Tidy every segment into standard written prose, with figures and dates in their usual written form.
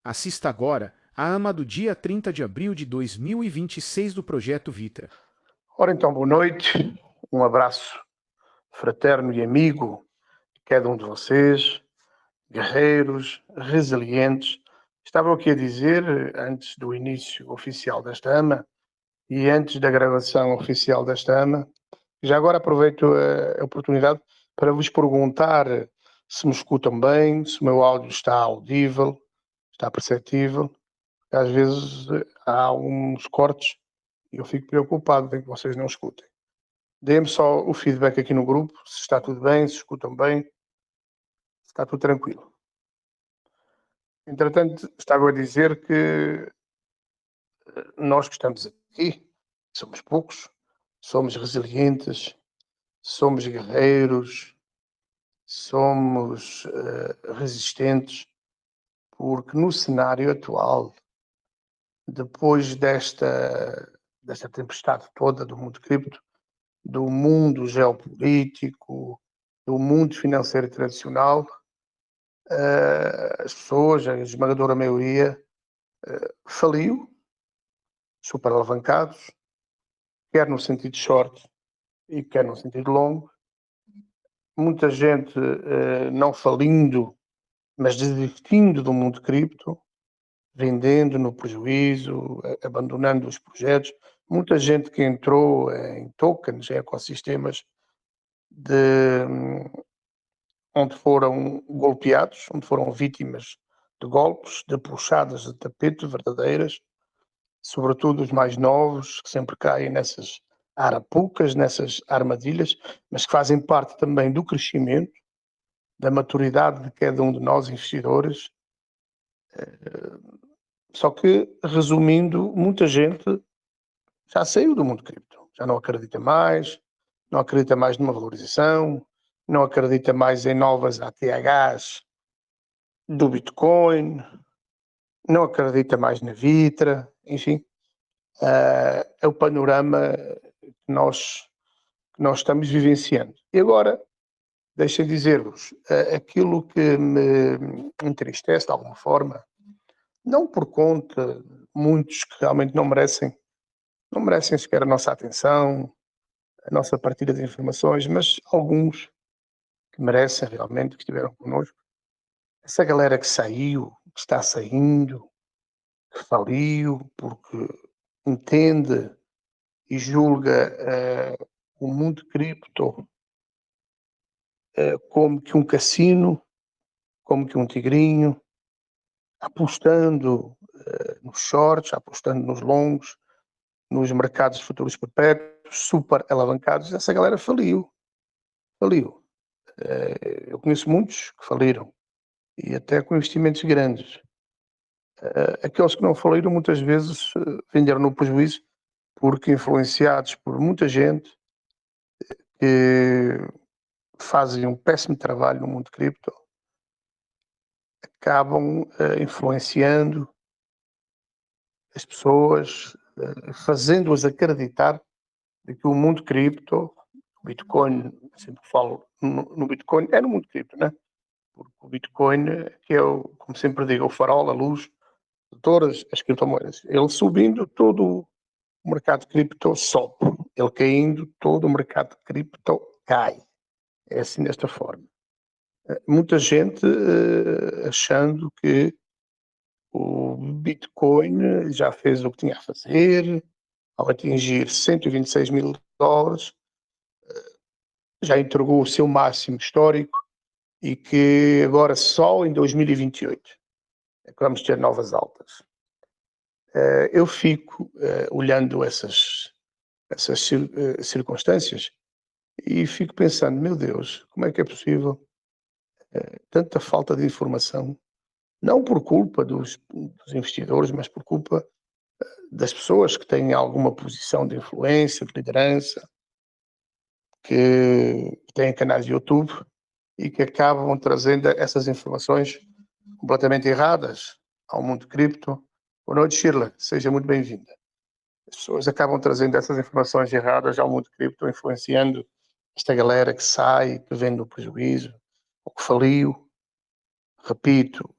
Assista agora a AMA do dia 30 de abril de 2026 do Projeto Vita. Ora então, boa noite, um abraço fraterno e amigo de cada um de vocês, guerreiros, resilientes. Estava aqui a dizer, antes do início oficial desta AMA e antes da gravação oficial desta AMA, já agora aproveito a oportunidade para vos perguntar se me escutam bem, se o meu áudio está audível, está perceptível. Às vezes há uns cortes e eu fico preocupado em que vocês não escutem. Dê-me só o feedback aqui no grupo, se está tudo bem, se escutam bem, se está tudo tranquilo. Entretanto, estava a dizer que nós que estamos aqui, somos poucos, somos resilientes, somos guerreiros, somos resistentes, porque no cenário atual, depois desta tempestade toda do mundo cripto, do mundo geopolítico, do mundo financeiro tradicional, as pessoas, a esmagadora maioria, faliu, super alavancados, quer no sentido short e quer no sentido longo. Muita gente não falindo, mas desistindo do mundo cripto, vendendo no prejuízo, abandonando os projetos. Muita gente que entrou em tokens, em ecossistemas de, onde foram golpeados, onde foram vítimas de golpes, de puxadas de tapete verdadeiras, sobretudo os mais novos, que sempre caem nessas arapucas, nessas armadilhas, mas que fazem parte também do crescimento, da maturidade de cada um de nós, investidores. Só que, resumindo, muita gente já saiu do mundo cripto, já não acredita mais, não acredita mais numa valorização, não acredita mais em novas ATHs do Bitcoin, não acredita mais na Vitra, enfim, é o panorama que nós estamos vivenciando. E agora, deixem dizer-vos, aquilo que me entristece de alguma forma, não por conta de muitos que realmente não merecem sequer a nossa atenção, a nossa partilha de informações, mas alguns que merecem realmente, que estiveram connosco. Essa galera que saiu, que está saindo, que faliu, porque entende e julga o mundo cripto como que um cassino, como que um tigrinho, apostando nos shorts, apostando nos longos, nos mercados de futuros perpétuos, super alavancados. Essa galera faliu. Eu conheço muitos que faliram, e até com investimentos grandes. Aqueles que não faliram muitas vezes venderam no prejuízo, porque influenciados por muita gente que fazem um péssimo trabalho no mundo cripto, acabam influenciando as pessoas, fazendo-as acreditar de que o mundo cripto, o Bitcoin, sempre falo no Bitcoin, é no mundo cripto, né? Porque o Bitcoin, que é, como sempre digo, o farol, a luz de todas as criptomoedas. Ele subindo, todo o mercado cripto sobe. Ele caindo, todo o mercado cripto cai. É assim desta forma. Muita gente achando que o Bitcoin já fez o que tinha a fazer, ao atingir 126 mil dólares, já entregou o seu máximo histórico e que agora só em 2028 é que vamos ter novas altas. Eu fico olhando essas circunstâncias e fico pensando, meu Deus, como é que é possível tanta falta de informação, não por culpa dos investidores, mas por culpa das pessoas que têm alguma posição de influência, de liderança, que têm canais de YouTube e que acabam trazendo essas informações completamente erradas ao mundo cripto. Boa noite, Shirley, seja muito bem-vinda. As pessoas acabam trazendo essas informações erradas ao mundo cripto, influenciando esta galera que sai, que vende o prejuízo, ou que faliu. repito,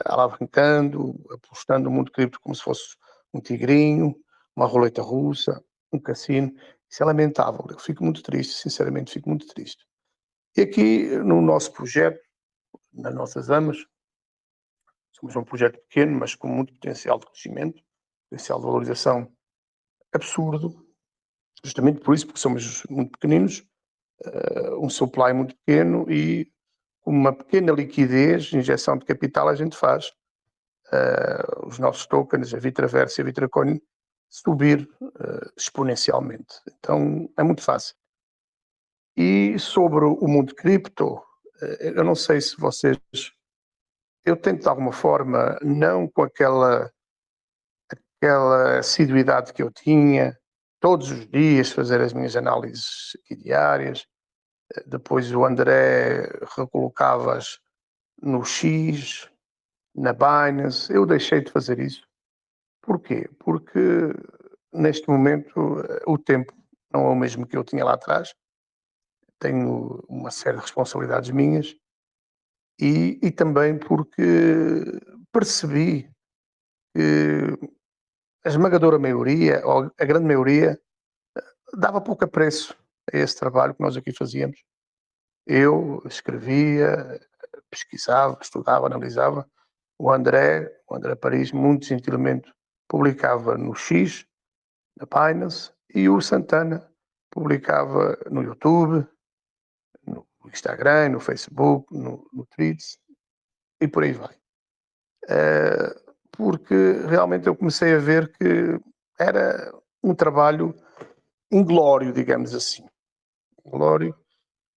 alavancando, apostando no mundo cripto como se fosse um tigrinho, uma roleta russa, um cassino. Isso é lamentável. Eu fico muito triste, sinceramente, fico muito triste. E aqui, no nosso projeto, nas nossas AMAs, somos um projeto pequeno, mas com muito potencial de crescimento, potencial de valorização absurdo, justamente por isso, porque somos muito pequeninos, um supply muito pequeno e com uma pequena liquidez, injeção de capital, a gente faz os nossos tokens, a Vitraverse e a Vitracoin, subir exponencialmente. Então, é muito fácil. E sobre o mundo cripto, eu não sei se vocês... Eu tento, de alguma forma, não com aquela assiduidade que eu tinha, todos os dias fazer as minhas análises diárias, depois o André recolocava-as no X, na Binance, eu deixei de fazer isso. Porquê? Porque neste momento o tempo não é o mesmo que eu tinha lá atrás, tenho uma série de responsabilidades minhas e também porque percebi que a esmagadora maioria, ou a grande maioria, dava pouco apreço a esse trabalho que nós aqui fazíamos. Eu escrevia, pesquisava, estudava, analisava. O André Paris, muito gentilmente, publicava no X, na Binance, e o Santana publicava no YouTube, no Instagram, no Facebook, no Threads, e por aí vai. Porque realmente eu comecei a ver que era um trabalho inglório, digamos assim. Inglório,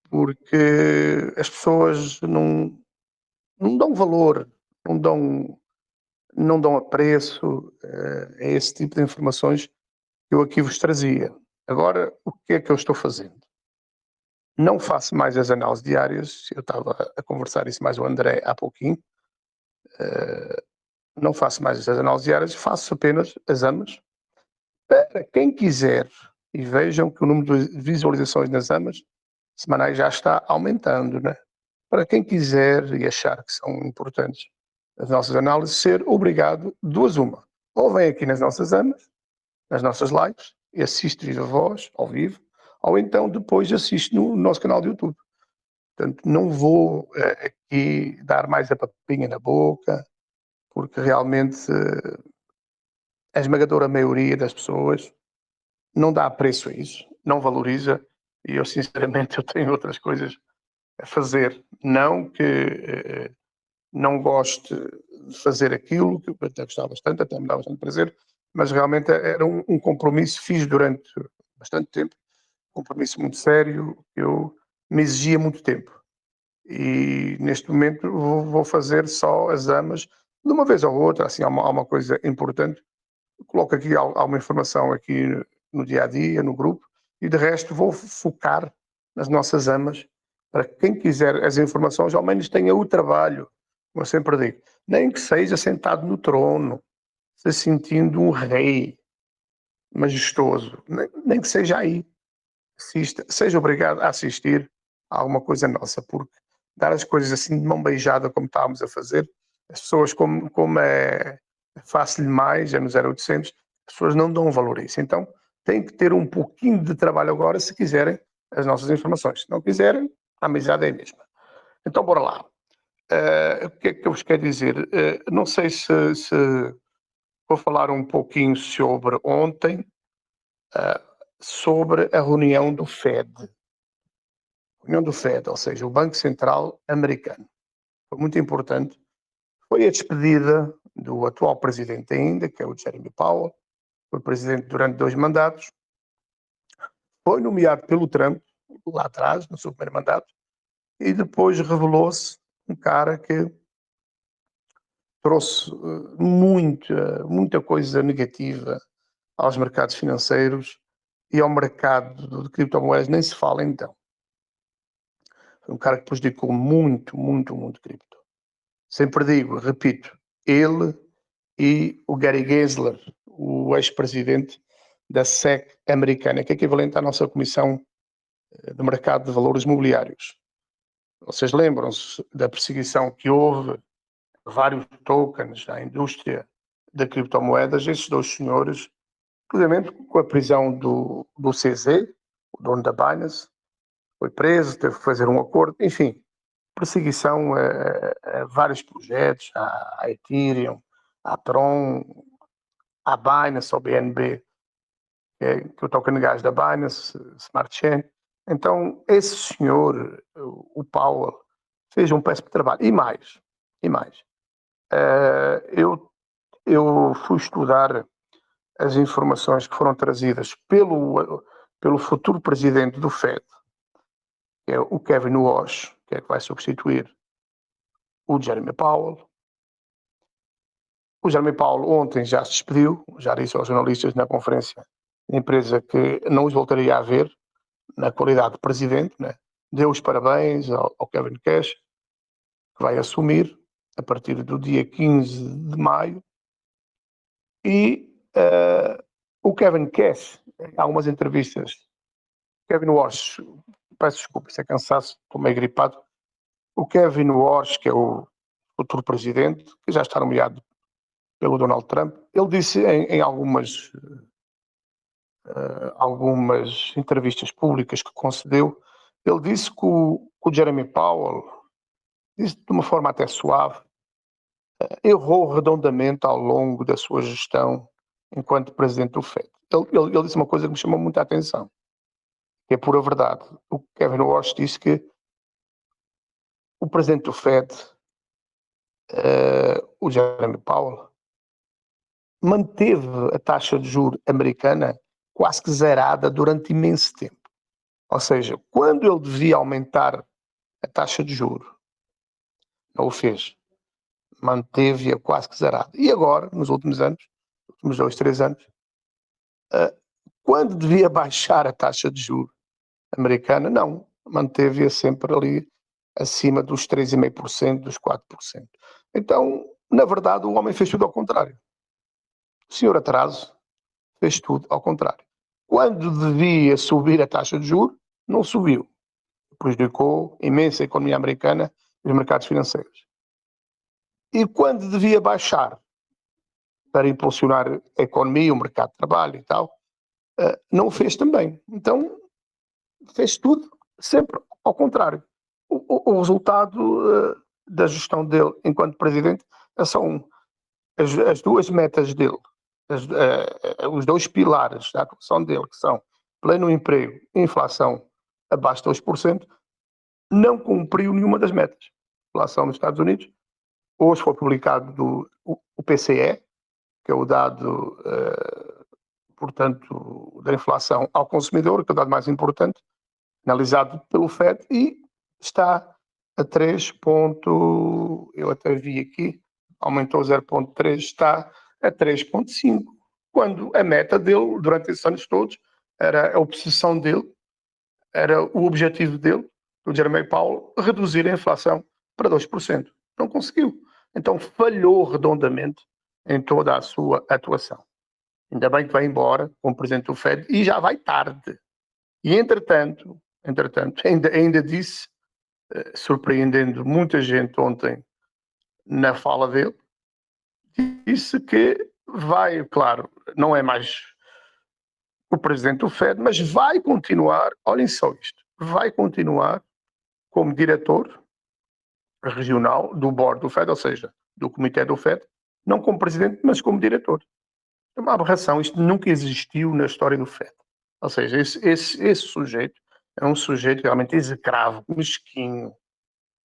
porque as pessoas não dão valor, não dão apreço a esse tipo de informações que eu aqui vos trazia. Agora, o que é que eu estou fazendo? Não faço mais as análises diárias, eu estava a conversar isso mais o André há pouquinho, não faço mais as análises diárias, faço apenas as AMAs. Para quem quiser, e vejam que o número de visualizações nas AMAs semanais já está aumentando, né? Para quem quiser e achar que são importantes as nossas análises, ser obrigado, duas uma. Ou vem aqui nas nossas AMAs, nas nossas lives, e assiste viva voz, ao vivo, ou então depois assiste no nosso canal de YouTube. Portanto, não vou aqui dar mais a papinha na boca, porque realmente a esmagadora maioria das pessoas não dá preço a isso, não valoriza, e eu sinceramente eu tenho outras coisas a fazer. Não que não goste de fazer aquilo, que eu até gostava bastante, até me dá bastante prazer, mas realmente era um compromisso, fiz durante bastante tempo, um compromisso muito sério, eu me exigia muito tempo. E neste momento vou fazer só as AMAs, de uma vez ou outra, assim, há uma coisa importante, coloco aqui alguma informação aqui no dia a dia, no grupo, e de resto vou focar nas nossas AMAs, para quem quiser as informações, ao menos tenha o trabalho, como eu sempre digo, nem que seja sentado no trono, se sentindo um rei majestoso, nem que seja aí, assista, seja obrigado a assistir a alguma coisa nossa, porque dar as coisas assim de mão beijada como estávamos a fazer, as pessoas como é fácil demais, é no 0800, as pessoas não dão valor a isso. Então tem que ter um pouquinho de trabalho agora se quiserem as nossas informações. Se não quiserem, a amizade é a mesma. Então bora lá. O que é que eu vos quero dizer? Não sei se vou falar um pouquinho sobre ontem, sobre a reunião do FED. Reunião do FED, ou seja, o Banco Central Americano. Foi muito importante. Foi a despedida do atual presidente ainda, que é o Jeremy Powell. Foi presidente durante 2 mandatos. Foi nomeado pelo Trump, lá atrás, no seu primeiro mandato. E depois revelou-se um cara que trouxe muita coisa negativa aos mercados financeiros e ao mercado de criptomoedas, nem se fala então. Foi um cara que prejudicou muito cripto. Sempre digo, repito, ele e o Gary Gensler, o ex-presidente da SEC americana, que é equivalente à nossa Comissão de Mercado de Valores Imobiliários. Vocês lembram-se da perseguição que houve vários tokens à indústria de criptomoedas. Esses dois senhores, inclusive com a prisão do CZ, o dono da Binance, foi preso, teve que fazer um acordo, enfim, perseguição a vários projetos, à Ethereum, à Tron, à Binance, ao BNB, que é o token de gás da Binance, Smart Chain. Então, esse senhor, o Powell, fez um péssimo trabalho. E mais. Eu fui estudar as informações que foram trazidas pelo futuro presidente do Fed, que é o Kevin Walsh, que é que vai substituir o Jeremy Powell. O Jeremy Powell ontem já se despediu, já disse aos jornalistas na conferência de empresa que não os voltaria a ver na qualidade de presidente, né? Deu os parabéns ao Kevin Cash, que vai assumir a partir do dia 15 de maio. E o Kevin Cash, em algumas entrevistas, Kevin Walsh, peço desculpa, isso é cansaço, estou meio gripado. O Kevin Walsh, que é o futuro presidente, que já está nomeado pelo Donald Trump, ele disse em algumas entrevistas públicas que concedeu, ele disse que o Jeremy Powell, disse de uma forma até suave, errou redondamente ao longo da sua gestão enquanto presidente do FED. Ele disse uma coisa que me chamou muita atenção, que é pura verdade. O Kevin Walsh disse que o presidente do FED, o Jeremy Powell, manteve a taxa de juros americana quase que zerada durante imenso tempo. Ou seja, quando ele devia aumentar a taxa de juros, não o fez. Manteve-a quase que zerada. E agora, nos últimos anos, últimos 2, 3 anos, quando devia baixar a taxa de juros americana, não. Manteve-a sempre ali acima dos 3,5%, dos 4%. Então, na verdade, o homem fez tudo ao contrário. O senhor Atraso fez tudo ao contrário. Quando devia subir a taxa de juros, não subiu. Prejudicou imensa a economia americana e os mercados financeiros. E quando devia baixar para impulsionar a economia, o mercado de trabalho e tal, não o fez também. Então, fez tudo sempre ao contrário. O resultado da gestão dele enquanto presidente é só um. As duas metas dele, os dois pilares da atuação dele, que são pleno emprego e inflação abaixo de 2%, não cumpriu nenhuma das metas. A inflação nos Estados Unidos, hoje foi publicado o PCE, que é o dado, portanto, da inflação ao consumidor, que é o dado mais importante, analisado pelo FED, e está a 3. Eu até vi aqui, aumentou 0,3, está a 3,5, quando a meta dele, durante esses anos todos, era a obsessão dele, era o objetivo dele, do Jeremy Powell, reduzir a inflação para 2%. Não conseguiu. Então falhou redondamente em toda a sua atuação. Ainda bem que vai embora como presidente do FED e já vai tarde. E entretanto ainda disse, surpreendendo muita gente ontem na fala dele, disse que vai, claro, não é mais o presidente do FED, mas vai continuar, olhem só isto, vai continuar como diretor regional do board do FED, ou seja, do comitê do FED, não como presidente, mas como diretor. É uma aberração, isto nunca existiu na história do FED. Ou seja, esse sujeito é um sujeito realmente execrável, mesquinho,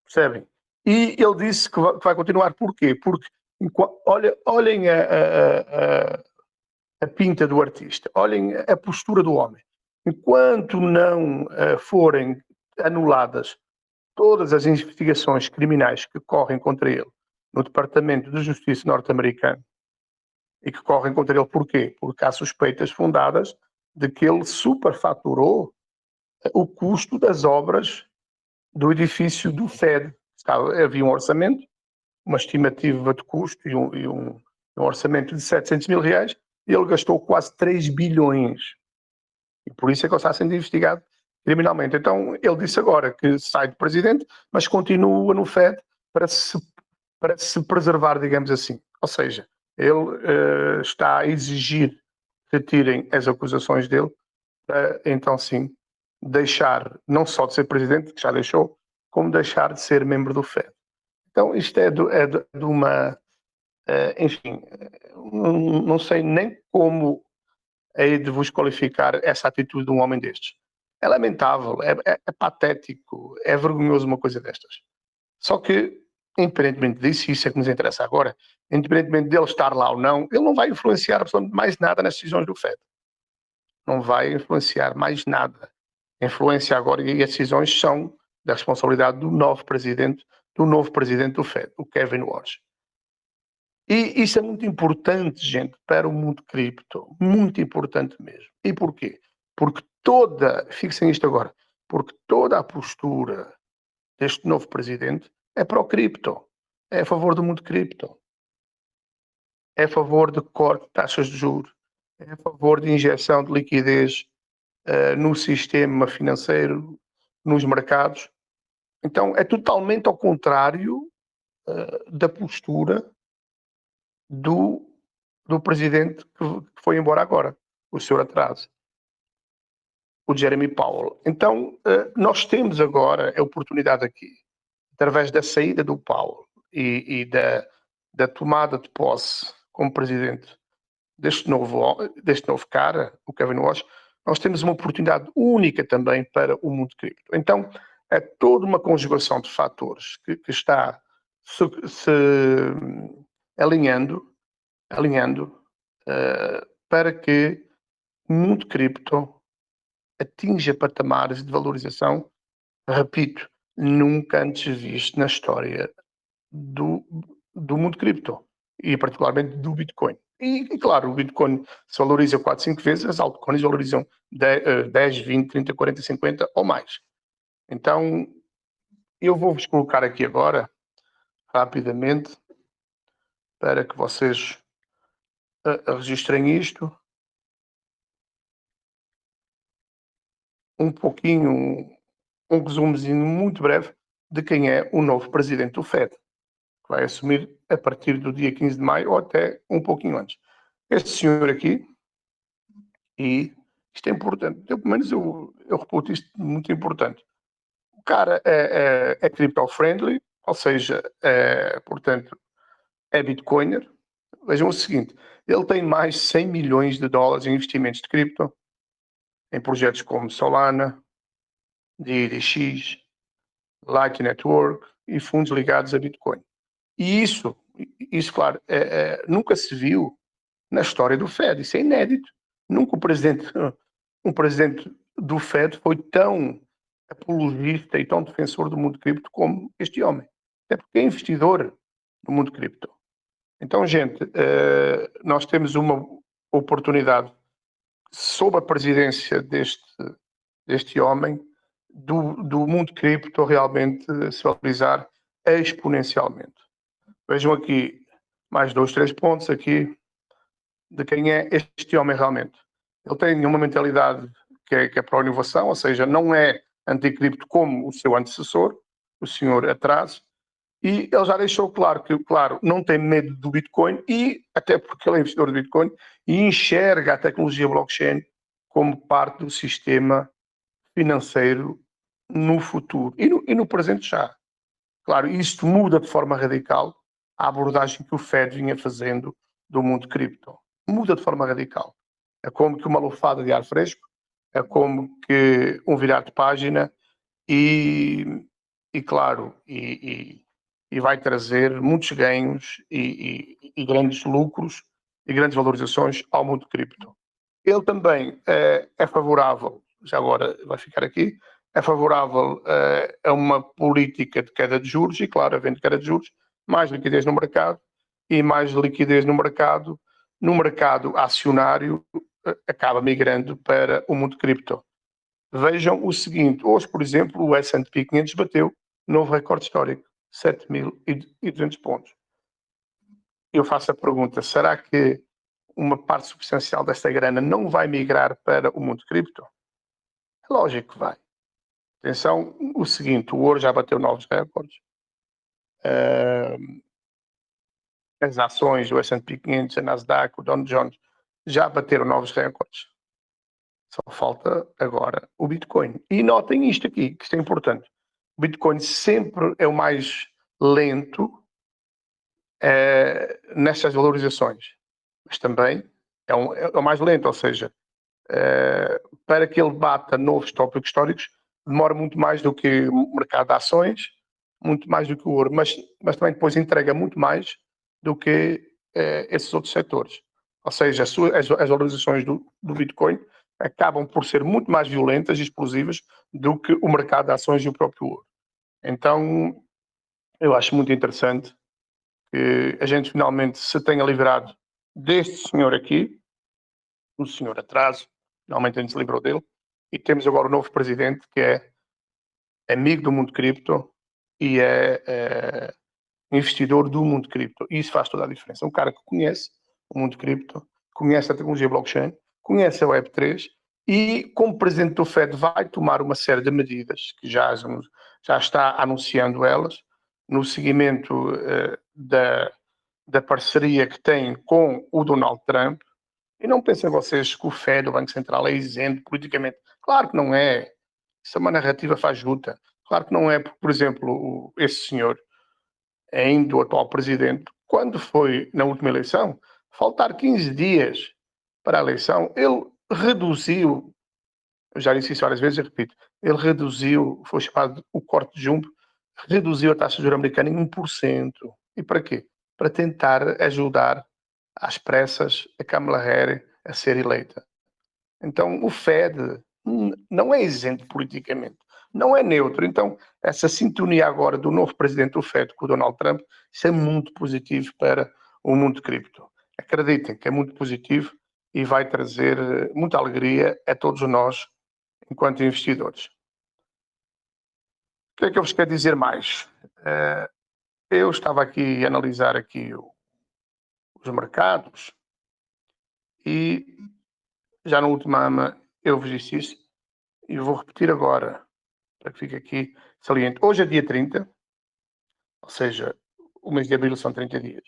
percebem? E ele disse que vai continuar, porquê? Porque, olhem a pinta do artista, olhem a postura do homem. Enquanto não forem anuladas todas as investigações criminais que correm contra ele no Departamento de Justiça norte-americano, e que correm contra ele porquê? Porque há suspeitas fundadas de que ele superfaturou o custo das obras do edifício do FED. Havia um orçamento, uma estimativa de custo e um orçamento de 700 mil reais, e ele gastou quase 3 bilhões. E por isso é que ele está sendo investigado criminalmente. Então, ele disse agora que sai de presidente, mas continua no FED para se para se preservar, digamos assim. Ou seja, ele está a exigir que retirem as acusações dele, para então sim deixar não só de ser presidente, que já deixou, como deixar de ser membro do FED. Então isto é de uma, enfim, não sei nem como hei de vos qualificar essa atitude de um homem destes. É lamentável, é patético, é vergonhoso uma coisa destas. Só que, independentemente disso, isso é que nos interessa agora, independentemente dele estar lá ou não, ele não vai influenciar absolutamente mais nada nas decisões do FED. Não vai influenciar mais nada. A influência agora e as decisões são da responsabilidade do novo presidente do FED, o Kevin Warsh. E isso é muito importante, gente, para o mundo cripto. Muito importante mesmo. E porquê? Porque fixem isto agora, porque toda a postura deste novo presidente é para o cripto. É a favor do mundo cripto. É a favor de corte de taxas de juros. É a favor de injeção de liquidez no sistema financeiro, nos mercados. Então é totalmente ao contrário da postura do presidente que foi embora agora, o senhor atraso, o Jeremy Powell. Então nós temos agora a oportunidade aqui, através da saída do Powell e da tomada de posse como presidente deste novo cara, o Kevin Warsh, nós temos uma oportunidade única também para o mundo cripto. Então, é toda uma conjugação de fatores que está se alinhando para que o mundo cripto atinja patamares de valorização, repito, nunca antes visto na história do mundo cripto e particularmente do Bitcoin. E claro, o Bitcoin se valoriza 4, 5 vezes, as altcoins valorizam 10, 20, 30, 40, 50 ou mais. Então, eu vou-vos colocar aqui agora, rapidamente, para que vocês registrem isto. Um pouquinho, um resumozinho muito breve de quem é o novo presidente do FED, que vai assumir a partir do dia 15 de maio ou até um pouquinho antes. Este senhor aqui, e isto é importante, pelo menos eu reputo isto muito importante. O cara é crypto-friendly, ou seja, portanto, é bitcoiner. Vejam o seguinte, ele tem mais de 100 milhões de dólares em investimentos de cripto, em projetos como Solana, DDX, Light Network e fundos ligados a Bitcoin. E isso claro, nunca se viu na história do FED, isso é inédito. Nunca um presidente do FED foi tão apologista e tão defensor do mundo cripto como este homem. Até porque é investidor no mundo cripto. Então, gente, nós temos uma oportunidade, sob a presidência deste homem, do mundo cripto realmente se valorizar exponencialmente. Vejam aqui mais 2, 3 pontos aqui de quem é este homem realmente. Ele tem uma mentalidade que é para a inovação, ou seja, não é anticripto como o seu antecessor, o senhor atraso, e ele já deixou claro que, claro, não tem medo do Bitcoin, e até porque ele é investidor do Bitcoin, e enxerga a tecnologia blockchain como parte do sistema financeiro no futuro e no presente já. Claro, isto muda de forma radical a abordagem que o Fed vinha fazendo do mundo cripto. Muda de forma radical. É como que uma lufada de ar fresco, é como que um virar de página e claro, e vai trazer muitos ganhos e grandes lucros e grandes valorizações ao mundo cripto. Ele também é favorável, já agora vai ficar aqui, é favorável a uma política de queda de juros e, claro, havendo queda de juros, mais liquidez no mercado e mais liquidez no mercado acionário acaba migrando para o mundo cripto. Vejam o seguinte, hoje, por exemplo, o S&P 500 bateu novo recorde histórico, 7.200 pontos. Eu faço a pergunta, será que uma parte substancial desta grana não vai migrar para o mundo cripto? É lógico que vai. Atenção, o seguinte, o ouro já bateu novos recordes. as ações, o S&P 500, a Nasdaq, o Dow Jones, já bateram novos recordes. Só falta agora o Bitcoin. E notem isto aqui, que isto é importante. O Bitcoin sempre é o mais lento nestas valorizações, mas também é o mais lento, ou seja, para que ele bata novos tópicos históricos, demora muito mais do que o mercado de ações, muito mais do que o ouro, mas também depois entrega muito mais do que esses outros setores. Ou seja, as valorizações do Bitcoin acabam por ser muito mais violentas e explosivas do que o mercado de ações e o próprio ouro. Então, eu acho muito interessante que a gente finalmente se tenha livrado deste senhor aqui, o senhor atraso, finalmente a gente se livrou dele, e temos agora o novo presidente que é amigo do mundo cripto e é investidor do mundo cripto. E isso faz toda a diferença. Um cara que conhece o mundo cripto, conhece a tecnologia blockchain, conhece a Web3 e, como presidente do Fed, vai tomar uma série de medidas que já está anunciando elas no seguimento da parceria que tem com o Donald Trump. E não pensem vocês que o Fed, o Banco Central, é isento politicamente. Claro que não é. Isso é uma narrativa fajuta. Claro que não é, porque, por exemplo, esse senhor, ainda o atual presidente, quando foi na última eleição, faltar 15 dias para a eleição, ele reduziu, eu já disse isso várias vezes e repito, ele reduziu, foi chamado o corte de jumbo, reduziu a taxa de juros americana em 1%. E para quê? Para tentar ajudar às pressas a Kamala Harris a ser eleita. Então, o Fed não é isento politicamente, não é neutro. Então, essa sintonia agora do novo presidente do Fed com o Donald Trump, isso é muito positivo para o mundo cripto. Acreditem que é muito positivo e vai trazer muita alegria a todos nós, enquanto investidores. O que é que eu vos quero dizer mais? Eu estava aqui a analisar aqui os mercados e já no último ano eu vos disse isso e vou repetir agora para que fique aqui saliente. Hoje é dia 30, ou seja, o mês de abril são 30 dias.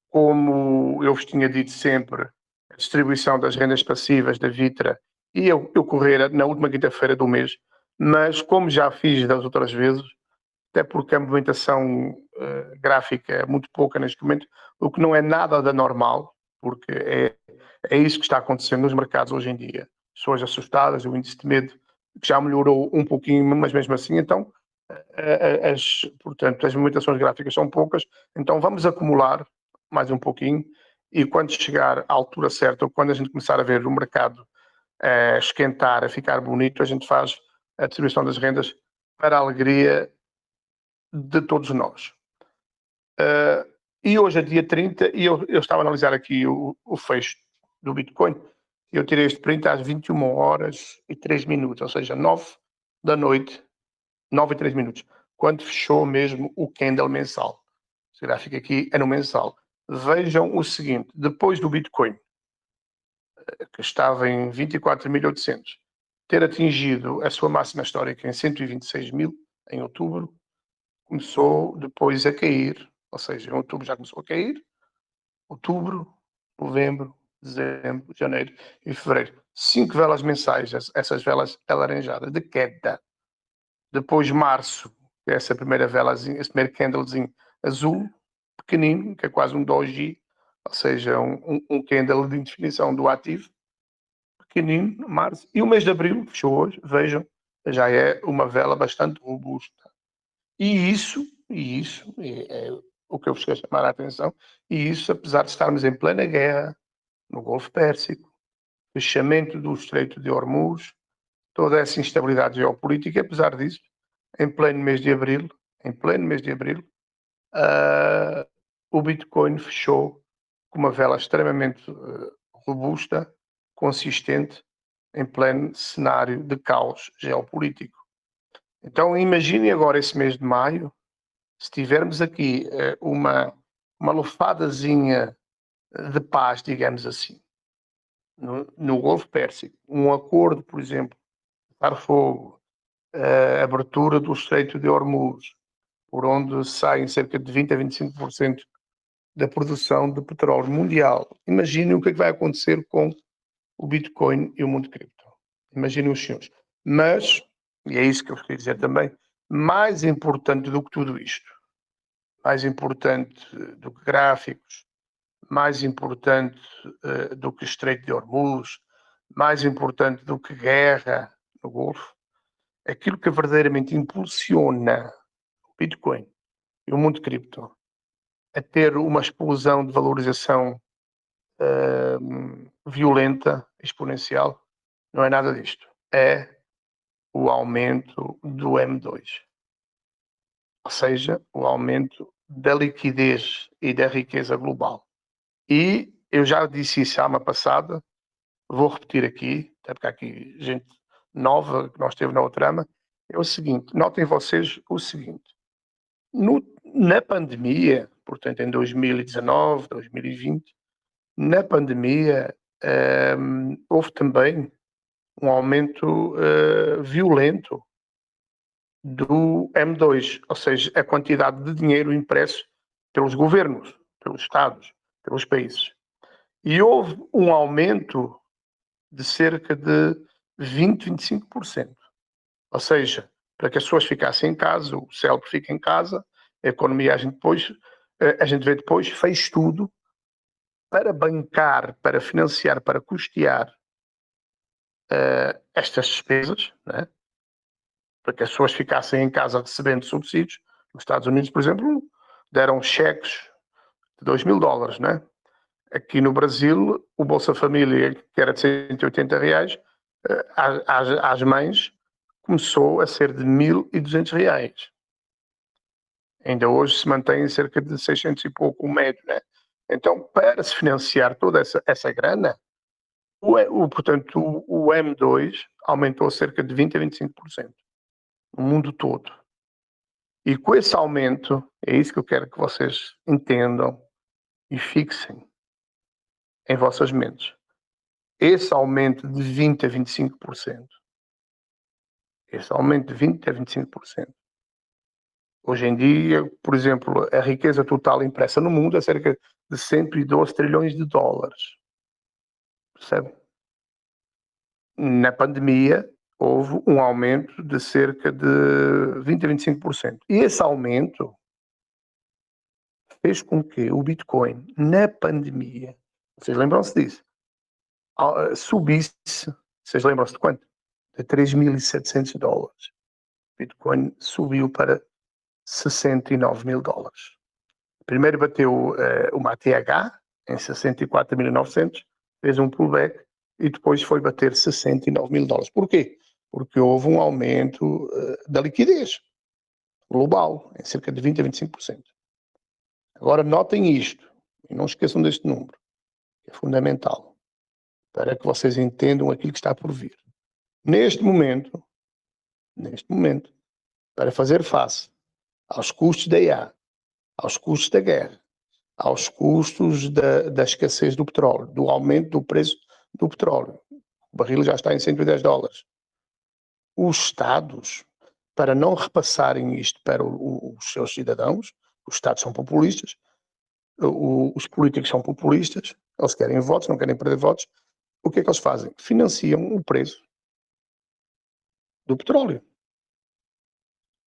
Como eu vos tinha dito sempre, a distribuição das rendas passivas da Vitra ia ocorrer na última quinta-feira do mês, mas como já fiz das outras vezes, até porque a movimentação gráfica é muito pouca neste momento, o que não é nada da normal, porque é isso que está acontecendo nos mercados hoje em dia. Pessoas assustadas, o índice de medo que já melhorou um pouquinho, mas mesmo assim, então, portanto, as movimentações gráficas são poucas, então vamos acumular mais um pouquinho e quando chegar à altura certa, ou quando a gente começar a ver o mercado esquentar, a ficar bonito, a gente faz a distribuição das rendas para a alegria de todos nós. E hoje é dia 30 e eu estava a analisar aqui o fecho do Bitcoin e eu tirei este print às 21 horas e 3 minutos, ou seja, 9 da noite, 9 e 3 minutos, quando fechou mesmo o candle mensal. Esse gráfico aqui é no mensal. Vejam o seguinte, depois do Bitcoin, que estava em 24.800, ter atingido a sua máxima histórica em 126 mil em outubro, começou depois a cair, ou seja, em outubro já começou a cair, outubro, novembro, dezembro, janeiro e fevereiro. 5 velas mensais, essas velas alaranjadas, de queda. Depois março, essa primeira velazinha, esse primeiro candlezinho azul, pequenino, que é quase um doji, ou seja, um candle de definição do ativo, pequenino, março. E o mês de abril, fechou hoje, vejam, já é uma vela bastante robusta. E isso é o que eu vos quero chamar a atenção, e isso apesar de estarmos em plena guerra, no Golfo Pérsico, fechamento do Estreito de Hormuz, toda essa instabilidade geopolítica, apesar disso, em pleno mês de abril, o Bitcoin fechou com uma vela extremamente robusta, consistente, em pleno cenário de caos geopolítico. Então imagine agora esse mês de maio, se tivermos aqui uma lufadazinha de paz, digamos assim, no Golfo Pérsico, um acordo, por exemplo, de cessar fogo, a abertura do Estreito de Hormuz, por onde saem cerca de 20 a 25% da produção de petróleo mundial. Imaginem o que é que vai acontecer com o Bitcoin e o mundo cripto. Imaginem os senhores. Mas, e é isso que eu queria dizer também, mais importante do que tudo isto, mais importante do que gráficos, mais importante do que Estreito de Hormuz, mais importante do que guerra no Golfo, aquilo que verdadeiramente impulsiona o Bitcoin e o mundo cripto a ter uma explosão de valorização violenta, exponencial, não é nada disto. É o aumento do M2. Ou seja, o aumento da liquidez e da riqueza global. E eu já disse isso há uma passada, vou repetir aqui, até porque há aqui gente nova que nós teve na outra ama, é o seguinte, notem vocês o seguinte, na pandemia, portanto em 2019, 2020, na pandemia houve também um aumento violento do M2, ou seja, a quantidade de dinheiro impresso pelos governos, pelos Estados, pelos países. E houve um aumento de cerca de 20, 25%. Ou seja, para que as pessoas ficassem em casa, o célebre fica em casa, a economia a gente vê depois, fez tudo para bancar, para financiar, para custear estas despesas, né? Para que as pessoas ficassem em casa recebendo subsídios. Nos Estados Unidos, por exemplo, deram cheques de $2.000, né? Aqui no Brasil, o Bolsa Família, que era de R$180, às mães, começou a ser de R$1.200. Ainda hoje se mantém cerca de 600 e pouco o médio, né? Então, para se financiar toda essa grana, portanto, o M2 aumentou cerca de 20 a 25% no mundo todo. E com esse aumento, é isso que eu quero que vocês entendam e fixem em vossas mentes. Esse aumento de 20 a 25%, esse aumento de 20 a 25%, hoje em dia, por exemplo, a riqueza total impressa no mundo é cerca de 112 trilhões de dólares. Percebe? Na pandemia, houve um aumento de cerca de 20 a 25%. E esse aumento fez com que o Bitcoin, na pandemia, vocês lembram-se disso, subisse, vocês lembram-se de quanto? De $3.700. Bitcoin subiu para $69.000. Primeiro bateu uma ATH em 64.900, fez um pullback e depois foi bater $69.000. Porquê? Porque houve um aumento da liquidez global, em cerca de 20 a 25%. Agora notem isto, e não esqueçam deste número, que é fundamental, para que vocês entendam aquilo que está por vir. Neste momento, para fazer face aos custos da IA, aos custos da guerra, aos custos da escassez do petróleo, do aumento do preço do petróleo, o barril já está em $110. Os Estados, para não repassarem isto para os seus cidadãos, os Estados são populistas, os políticos são populistas, eles querem votos, não querem perder votos. O que é que eles fazem? Financiam o preço do petróleo.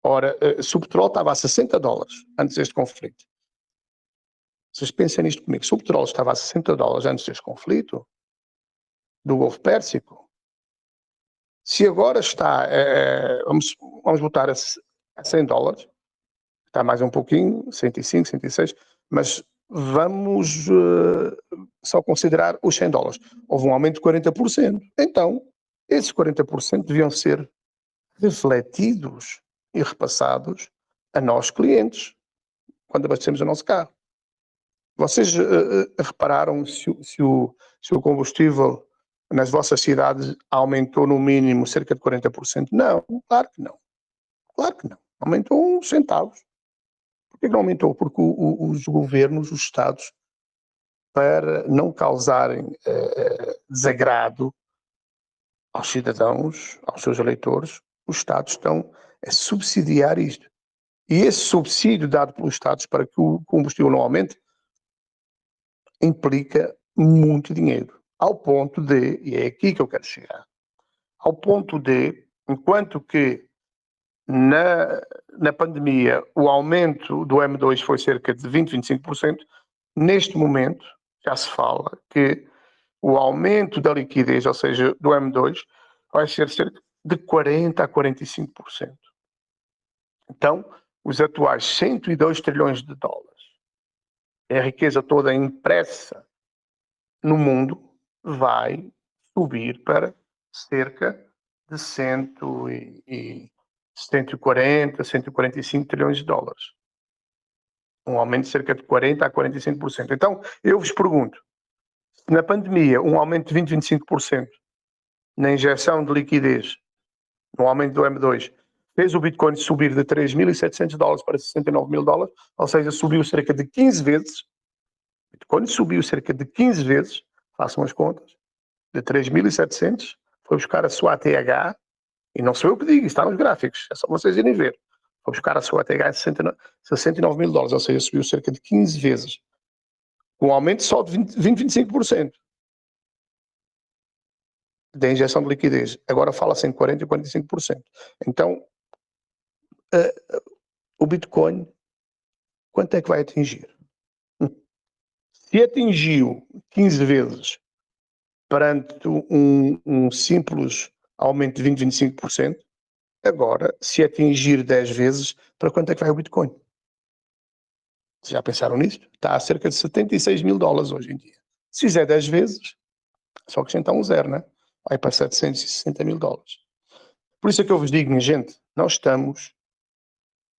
Ora, se o petróleo estava a $60 antes deste conflito, vocês pensem nisto comigo, se o petróleo estava a $60 antes deste conflito, do Golfo Pérsico, se agora está, vamos botar a $100, está mais um pouquinho, 105, 106, mas vamos só considerar os $100. Houve um aumento de 40%. Então, esses 40% deviam ser refletidos e repassados a nós clientes, quando abastecemos o nosso carro. Vocês repararam se o combustível nas vossas cidades aumentou no mínimo cerca de 40%? Não, claro que não. Claro que não. Aumentou uns centavos. Por que não aumentou? Porque os governos, os Estados, para não causarem desagrado aos cidadãos, aos seus eleitores, os Estados estão a subsidiar isto. E esse subsídio dado pelos Estados para que o combustível não aumente implica muito dinheiro. Ao ponto de, e é aqui que eu quero chegar, ao ponto de, enquanto que na pandemia o aumento do M2 foi cerca de 20-25%, neste momento já se fala que o aumento da liquidez, ou seja, do M2, vai ser cerca de 40% a 45%. Então, os atuais 102 trilhões de dólares, a riqueza toda impressa no mundo, vai subir para cerca de 140, 145 trilhões de dólares. Um aumento de cerca de 40% a 45%. Então, eu vos pergunto, na pandemia, um aumento de 20, 25% na injeção de liquidez, no aumento do M2, fez o Bitcoin subir de 3.700 dólares para 69 mil dólares, ou seja, subiu cerca de 15 vezes. Bitcoin subiu cerca de 15 vezes, façam as contas, de 3.700, foi buscar a sua ATH, e não sou eu que digo, está nos gráficos, é só vocês irem ver. Foi buscar a sua ATH de 69 mil dólares, ou seja, subiu cerca de 15 vezes, com um aumento só de 20, 25% da injeção de liquidez. Agora fala-se em 40% e 45%. Então, o Bitcoin, quanto é que vai atingir? Se atingiu 15 vezes perante um simples aumento de 20, 25%, agora, se atingir 10 vezes, para quanto é que vai o Bitcoin? Já pensaram nisto? Está a cerca de 76 mil dólares hoje em dia. Se fizer 10 vezes, só acrescentar um zero, né? Vai para 760 mil dólares. Por isso é que eu vos digo, minha gente, nós estamos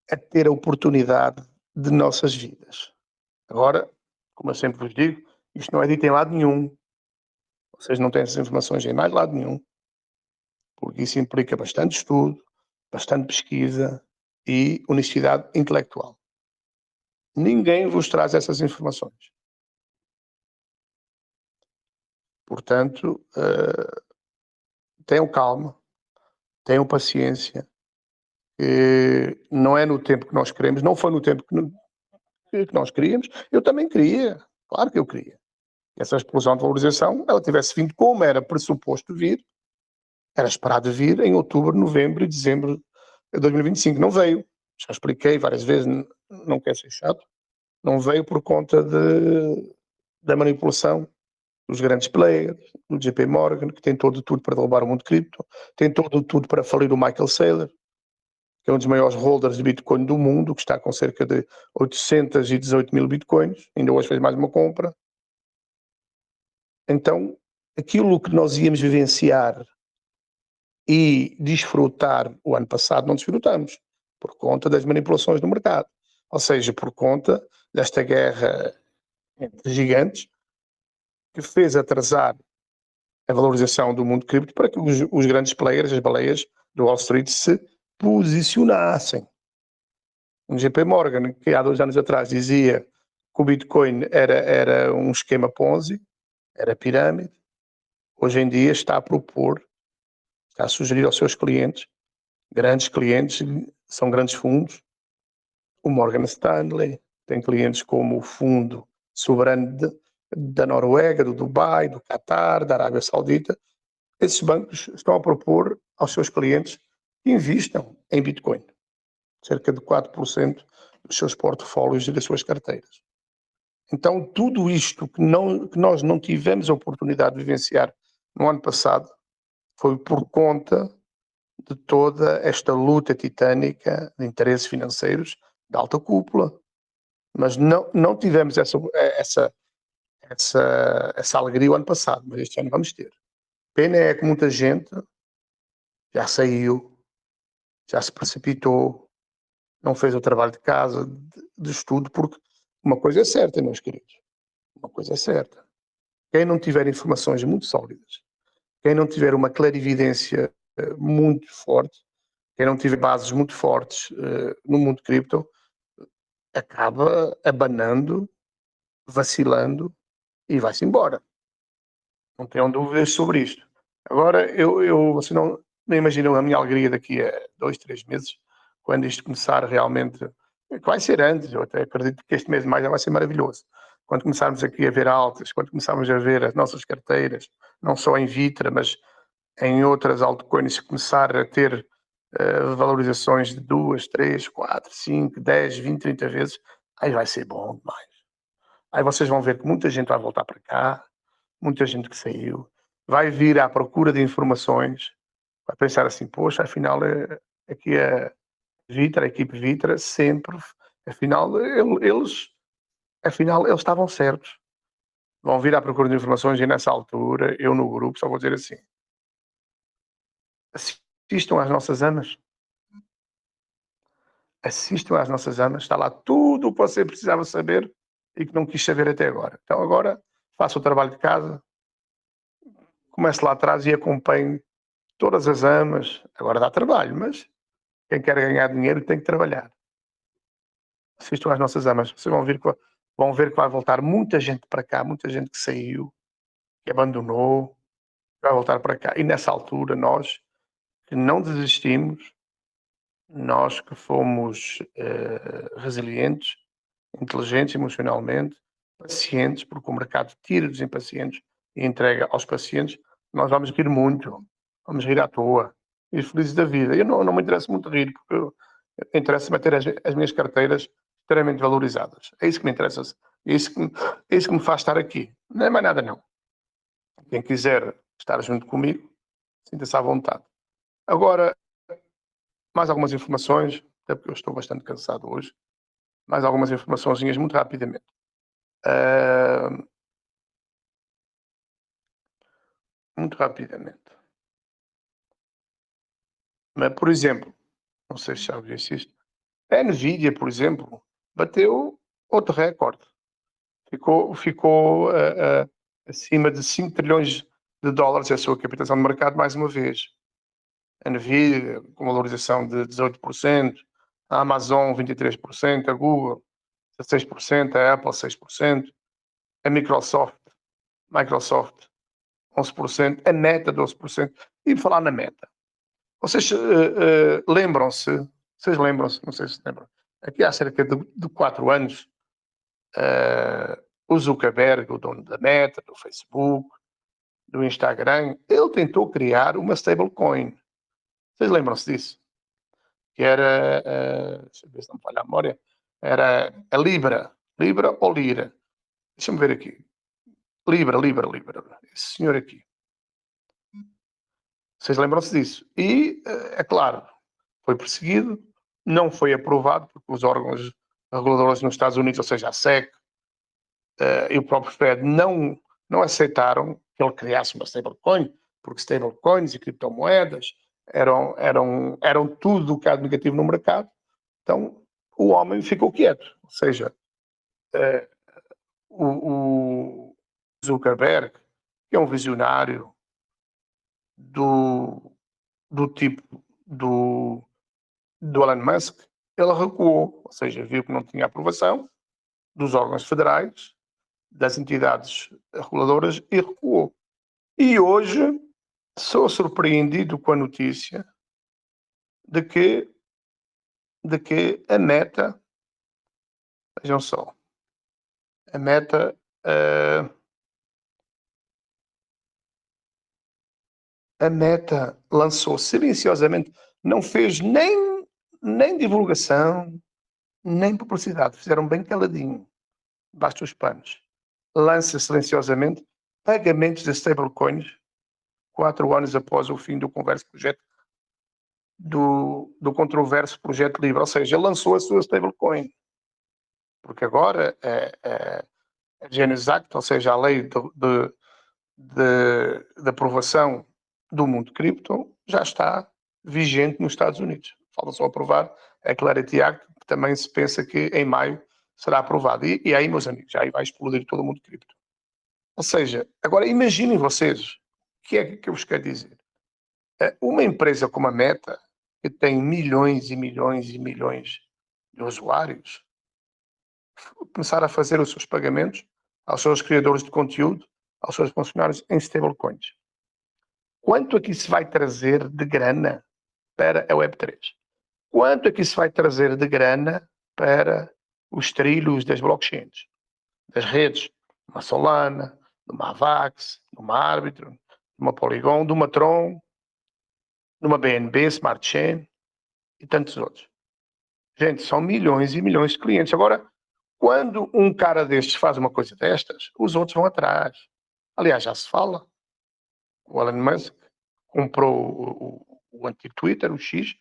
a ter a oportunidade de nossas vidas. Agora, como eu sempre vos digo, isto não é dito em lado nenhum. Vocês não têm essas informações em mais lado nenhum, porque isso implica bastante estudo, bastante pesquisa e honestidade intelectual. Ninguém vos traz essas informações. Portanto, tenham calma, tenham paciência. Não é no tempo que nós queremos, não foi no tempo que nós queríamos. Eu também queria, claro que eu queria. Que essa explosão de valorização, ela tivesse vindo como era pressuposto vir, era esperado vir em outubro, novembro e dezembro de 2025. Não veio. Já expliquei várias vezes, não quer ser chato. Não veio por conta da manipulação dos grandes players, do JP Morgan, que tem todo tudo para derrubar o mundo cripto, tem todo tudo para falir o Michael Saylor, que é um dos maiores holders de Bitcoin do mundo, que está com cerca de 818 mil Bitcoins, ainda hoje fez mais uma compra. Então, aquilo que nós íamos vivenciar e desfrutar o ano passado, não desfrutamos, por conta das manipulações do mercado. Ou seja, por conta desta guerra entre gigantes, que fez atrasar a valorização do mundo cripto para que os grandes players, as baleias do Wall Street, se posicionassem. O JP Morgan, que há 2 anos atrás dizia que o Bitcoin era um esquema Ponzi, era pirâmide, hoje em dia está a propor, está a sugerir aos seus clientes, grandes clientes, são grandes fundos, o Morgan Stanley, tem clientes como o Fundo Soberano da Noruega, do Dubai, do Qatar, da Arábia Saudita. Esses bancos estão a propor aos seus clientes que invistam em Bitcoin, cerca de 4% dos seus portfólios e das suas carteiras. Então, tudo isto que nós não tivemos a oportunidade de vivenciar no ano passado foi por conta de toda esta luta titânica de interesses financeiros da alta cúpula. Mas não tivemos essa alegria o ano passado, mas este ano vamos ter. Pena é que muita gente já saiu, já se precipitou, não fez o trabalho de casa, de estudo, porque uma coisa é certa, meus queridos, uma coisa é certa. Quem não tiver informações muito sólidas, quem não tiver uma clarividência muito forte, quem não tiver bases muito fortes no mundo cripto, acaba abanando, vacilando e vai-se embora. Não tenham dúvidas sobre isto. Agora, vocês não imaginam a minha alegria daqui a 2, 3 meses, quando isto começar realmente, que vai ser antes, eu até acredito que este mês de maio já vai ser maravilhoso. Quando começarmos aqui a ver altas, quando começarmos a ver as nossas carteiras, não só em Vitra, mas em outras altcoins, começar a ter valorizações de 2, 3, 4, 5, 10, 20, 30 vezes, aí vai ser bom demais. Aí vocês vão ver que muita gente vai voltar para cá, muita gente que saiu, vai vir à procura de informações, vai pensar assim, poxa, afinal aqui a Vitra, a equipe Vitra, sempre, afinal eles estavam certos. Vão vir à procura de informações e nessa altura, eu no grupo só vou dizer assim, assistam às nossas amas, está lá tudo o que você precisava saber e que não quis saber até agora. Então agora faça o trabalho de casa, comece lá atrás e acompanhe todas as amas. Agora dá trabalho, mas quem quer ganhar dinheiro tem que trabalhar. Assistam às nossas amas, vocês vão ver que vai voltar muita gente para cá, muita gente que saiu, que abandonou, vai voltar para cá. E nessa altura nós que não desistimos, nós que fomos resilientes, inteligentes emocionalmente, pacientes, porque o mercado tira dos impacientes e entrega aos pacientes, nós vamos rir muito, vamos rir à toa, e felizes da vida. Eu não me interessa muito rir, porque interessa-me ter as minhas carteiras extremamente valorizadas. É isso que me interessa, é isso que me faz estar aqui. Não é mais nada, não. Quem quiser estar junto comigo, sinta-se à vontade. Agora, mais algumas informações, até porque eu estou bastante cansado hoje, mais algumas informações muito rapidamente. Muito rapidamente. Mas, por exemplo, não sei se já viste isto, a Nvidia, por exemplo, bateu outro recorde. Ficou acima de 5 trilhões de dólares a sua capitalização de mercado mais uma vez. A Nvidia, com valorização de 18%, a Amazon 23%, a Google 16%, a Apple 6%, a Microsoft 11%, a Meta 12%. E falar na Meta, vocês lembram-se, não sei se lembram, aqui há cerca de 4 anos, o Zuckerberg, o dono da Meta, do Facebook, do Instagram, ele tentou criar uma stablecoin. Vocês lembram-se disso? Que era, deixa eu ver se não me falha a memória, era a Libra ou Lira. Deixa-me ver aqui. Libra. Esse senhor aqui. Vocês lembram-se disso? E, é claro, foi perseguido, não foi aprovado, porque os órgãos reguladores nos Estados Unidos, ou seja, a SEC e o próprio Fed, não aceitaram que ele criasse uma stablecoin, porque stablecoins e criptomoedas eram tudo o que há de negativo no mercado. Então, o homem ficou quieto. Ou seja, o Zuckerberg, que é um visionário do tipo do Elon Musk, ele recuou, ou seja, viu que não tinha aprovação dos órgãos federais, das entidades reguladoras e recuou. E hoje sou surpreendido com a notícia de que a Meta, vejam só, a Meta lançou silenciosamente, não fez nem divulgação, nem publicidade, fizeram bem caladinho, debaixo dos panos. Lança silenciosamente pagamentos de stablecoins 4 anos após o fim do projeto do controverso projeto Libra, ou seja, ele lançou a sua stablecoin, porque agora a Genius Act, ou seja, a lei de aprovação do mundo cripto, já está vigente nos Estados Unidos. Falta só aprovar a Clarity Act, que também se pensa que em maio será aprovado. E aí, meus amigos, aí vai explodir todo o mundo cripto. Ou seja, agora imaginem vocês, o que é que eu vos quero dizer? Uma empresa como a Meta, que tem milhões e milhões e milhões de usuários, começar a fazer os seus pagamentos aos seus criadores de conteúdo, aos seus funcionários em stablecoins. Quanto aqui se vai trazer de grana para a Web3? quanto é que isso vai trazer de grana para os trilhos das blockchains, das redes, de uma Solana, de uma Avax, de uma Arbitrum, de uma Polygon, de uma Tron, de uma BNB, Smart Chain e tantos outros. Gente, são milhões e milhões de clientes. Agora, quando um cara destes faz uma coisa destas, os outros vão atrás. Aliás, já se fala. O Elon Musk comprou o antigo Twitter, o X,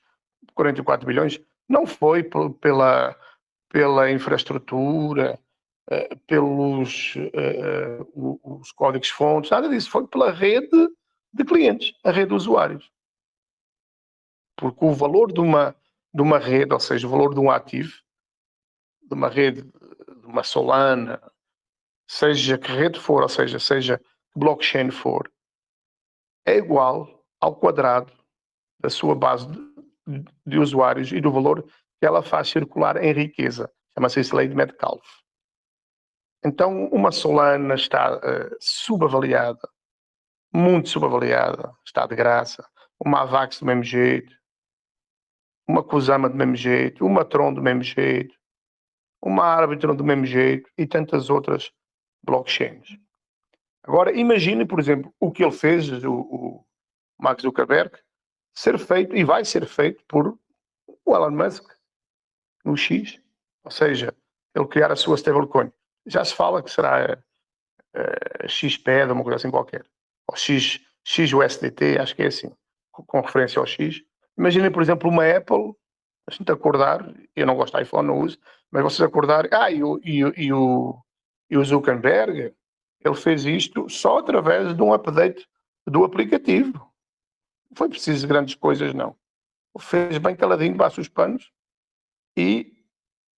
44 bilhões. Não foi pela infraestrutura, pelos os códigos-fontes, nada disso. Foi pela rede de clientes, a rede de usuários. Porque o valor de uma rede, ou seja, o valor de um ativo, de uma rede, de uma Solana, seja que rede for, ou seja que blockchain for, é igual ao quadrado da sua base de usuários e do valor que ela faz circular em riqueza. Chama-se isso lei de Metcalfe. Então, uma Solana está subavaliada, muito subavaliada, está de graça. Uma Avax do mesmo jeito, uma Kusama do mesmo jeito, uma Tron do mesmo jeito, uma Arbitrum do mesmo jeito e tantas outras blockchains. Agora, imagine, por exemplo, o que ele fez, o Mark Zuckerberg, ser feito, e vai ser feito por o Elon Musk, no X, ou seja, ele criar a sua stablecoin. Já se fala que será XPED, uma coisa assim qualquer, ou XUSDT, acho que é assim, com referência ao X. Imaginem, por exemplo, uma Apple, a gente acordar, eu não gosto de iPhone, não uso, mas vocês acordarem, e o Zuckerberg, ele fez isto só através de um update do aplicativo. Não foi preciso grandes coisas, não. Fez bem caladinho, debaixo dos panos e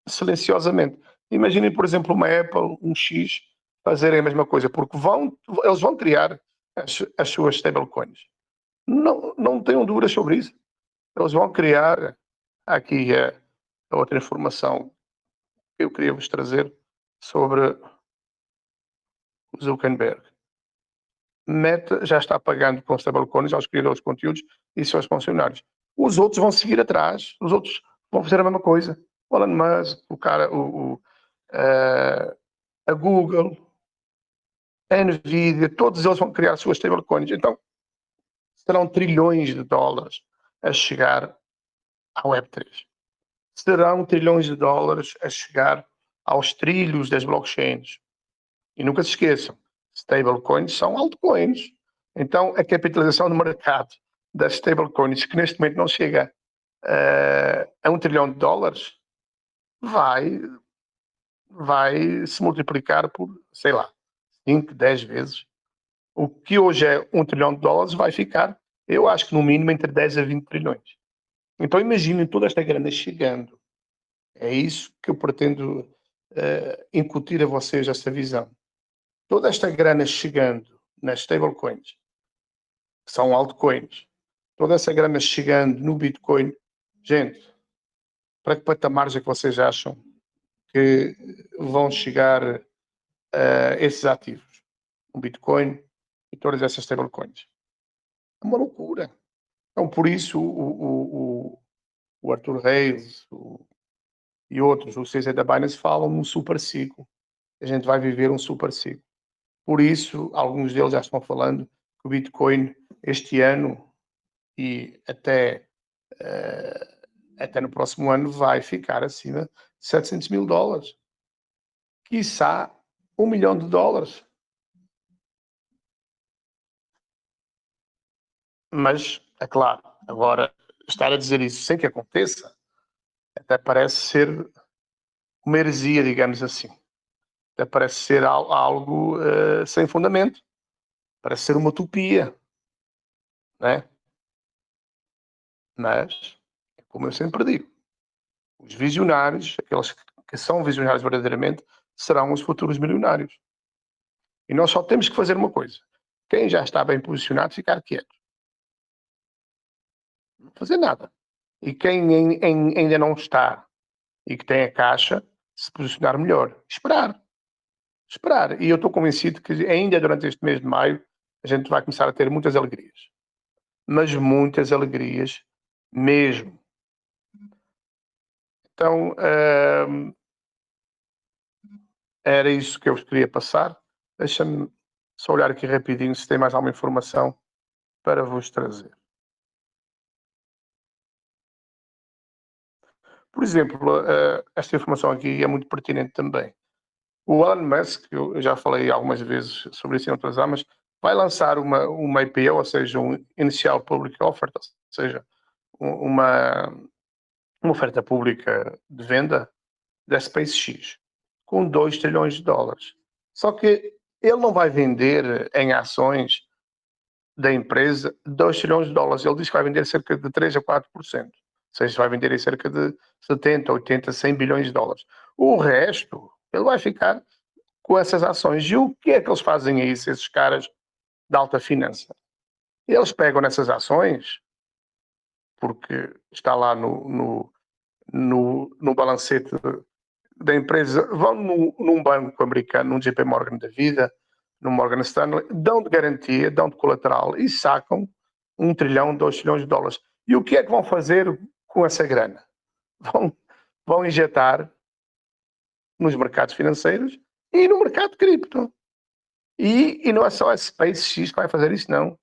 silenciosamente. Imaginem, por exemplo, uma Apple, um X, fazerem a mesma coisa, porque eles vão criar as suas stablecoins. Não tenham dúvidas sobre isso. Eles vão criar. Aqui a outra informação que eu queria vos trazer sobre o Zuckerberg. Meta já está pagando com stablecoins aos criadores de conteúdos e seus funcionários. Os outros vão seguir atrás, os outros vão fazer a mesma coisa. O Elon Musk, a Google, a Nvidia, todos eles vão criar suas stablecoins. Então, serão trilhões de dólares a chegar à Web3. Serão trilhões de dólares a chegar aos trilhos das blockchains. E nunca se esqueçam, stablecoins são altcoins. Então, a capitalização do mercado das stablecoins, que neste momento não chega a $1 trilhão, vai se multiplicar por, sei lá, 5, 10 vezes. O que hoje é $1 trilhão vai ficar, eu acho que no mínimo entre 10 a 20 trilhões. Então imaginem toda esta grana chegando. É isso que eu pretendo incutir a vocês, esta visão. Toda esta grana chegando nas stablecoins, que são altcoins, toda essa grana chegando no Bitcoin, gente, para que patamares é que vocês acham que vão chegar esses ativos? O Bitcoin e todas essas stablecoins. É uma loucura. Então, por isso, o Arthur Reis e outros, o CZ da Binance, falam num super ciclo. A gente vai viver um super ciclo. Por isso, alguns deles já estão falando que o Bitcoin este ano e até no próximo ano vai ficar acima de $700 mil. Quiçá $1 milhão. Mas, é claro, agora estar a dizer isso sem que aconteça até parece ser uma heresia, digamos assim. Até parece ser algo sem fundamento. Parece ser uma utopia. Né? Mas, como eu sempre digo, os visionários, aqueles que são visionários verdadeiramente, serão os futuros milionários. E nós só temos que fazer uma coisa. Quem já está bem posicionado, ficar quieto. Não fazer nada. E quem ainda não está e que tem a caixa, se posicionar melhor. Esperar. E eu estou convencido que ainda durante este mês de maio a gente vai começar a ter muitas alegrias. Mas muitas alegrias mesmo. Então, era isso que eu vos queria passar. Deixa-me só olhar aqui rapidinho se tem mais alguma informação para vos trazer. Por exemplo, esta informação aqui é muito pertinente também. O Elon Musk, eu já falei algumas vezes sobre isso em outras armas, vai lançar uma IPO, ou seja, um Initial Public Offer, ou seja, uma oferta pública de venda da SpaceX, com 2 trilhões de dólares. Só que ele não vai vender em ações da empresa 2 trilhões de dólares. Ele diz que vai vender cerca de 3 a 4%. Ou seja, vai vender em cerca de 70, 80, 100 bilhões de dólares. O resto, ele vai ficar com essas ações. E o que é que eles fazem a isso, esses caras da alta finança? Eles pegam nessas ações, porque está lá no balancete da empresa, vão num banco americano, num JP Morgan da vida, no Morgan Stanley, dão de garantia, dão de colateral e sacam 1 trilhão, 2 trilhões de dólares. E o que é que vão fazer com essa grana? Vão injetar nos mercados financeiros e no mercado de cripto. E não é só a SpaceX que vai fazer isso, não.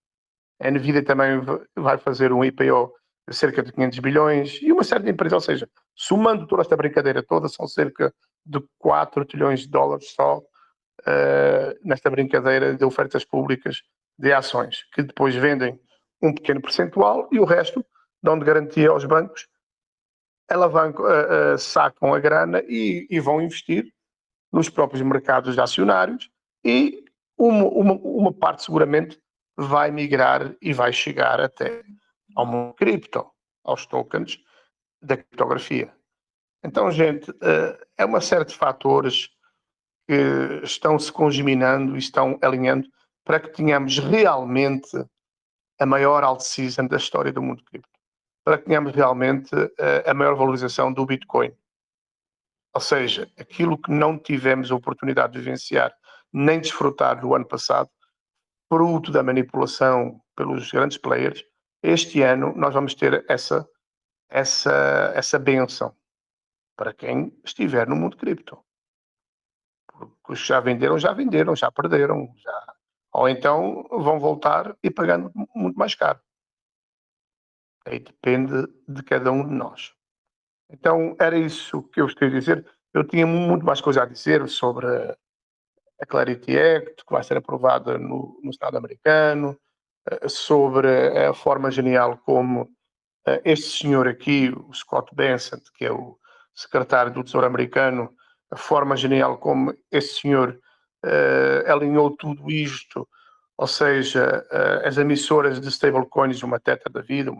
A Nvidia também vai fazer um IPO de cerca de 500 bilhões e uma série de empresas, ou seja, somando toda esta brincadeira toda, são cerca de 4 trilhões de dólares só nesta brincadeira de ofertas públicas de ações, que depois vendem um pequeno percentual e o resto dão de garantia aos bancos, sacam a grana e vão investir nos próprios mercados de acionários e uma parte seguramente vai migrar e vai chegar até ao mundo cripto, aos tokens da criptografia. Então, gente, é uma série de fatores que estão se congeminando e estão alinhando para que tenhamos realmente a maior alt-season da história do mundo cripto. Para que tenhamos realmente a maior valorização do Bitcoin. Ou seja, aquilo que não tivemos a oportunidade de vivenciar nem desfrutar do ano passado, fruto da manipulação pelos grandes players, este ano nós vamos ter essa benção para quem estiver no mundo cripto. Porque os que já venderam, já perderam. Ou então vão voltar e pagando muito mais caro. Aí depende de cada um de nós. Então era isso que eu queria dizer. Eu tinha muito mais coisa a dizer sobre a Clarity Act, que vai ser aprovada no Estado americano, sobre a forma genial como este senhor aqui, o Scott Bessent, que é o secretário do Tesouro americano, a forma genial como este senhor alinhou tudo isto, ou seja, as emissoras de stablecoins, uma Tether da vida,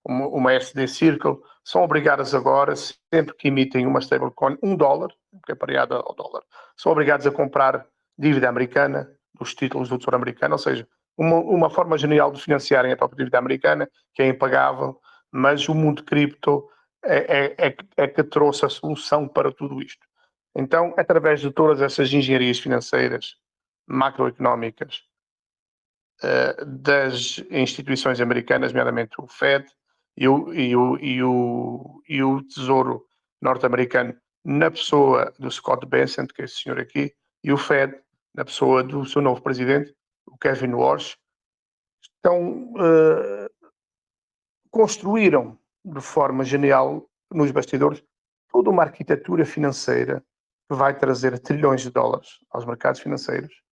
uma SD Circle, são obrigadas agora, sempre que emitem uma stablecoin, $1, que é pareada ao dólar, são obrigados a comprar dívida americana, dos títulos do Tesouro americano, ou seja, uma forma genial de financiarem a própria dívida americana, que é impagável, mas o mundo cripto é que trouxe a solução para tudo isto. Então, através de todas essas engenharias financeiras, macroeconómicas, das instituições americanas, nomeadamente o Fed e o Tesouro norte-americano, na pessoa do Scott Bessent, que é esse senhor aqui, e o Fed, na pessoa do seu novo presidente, o Kevin Warsh, construíram de forma genial nos bastidores toda uma arquitetura financeira que vai trazer trilhões de dólares aos mercados financeiros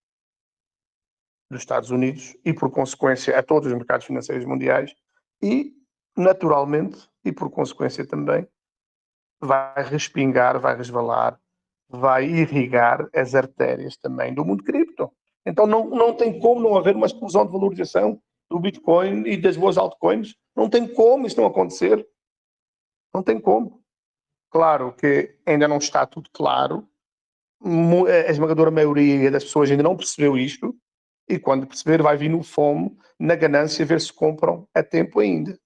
dos Estados Unidos e, por consequência, a todos os mercados financeiros mundiais e, naturalmente, e por consequência também, vai respingar, vai resvalar, vai irrigar as artérias também do mundo cripto. Então não tem como não haver uma explosão de valorização do Bitcoin e das boas altcoins. Não tem como isso não acontecer. Não tem como. Claro que ainda não está tudo claro. A esmagadora maioria das pessoas ainda não percebeu isto. E quando perceber, vai vir no fome, na ganância, ver se compram a tempo ainda.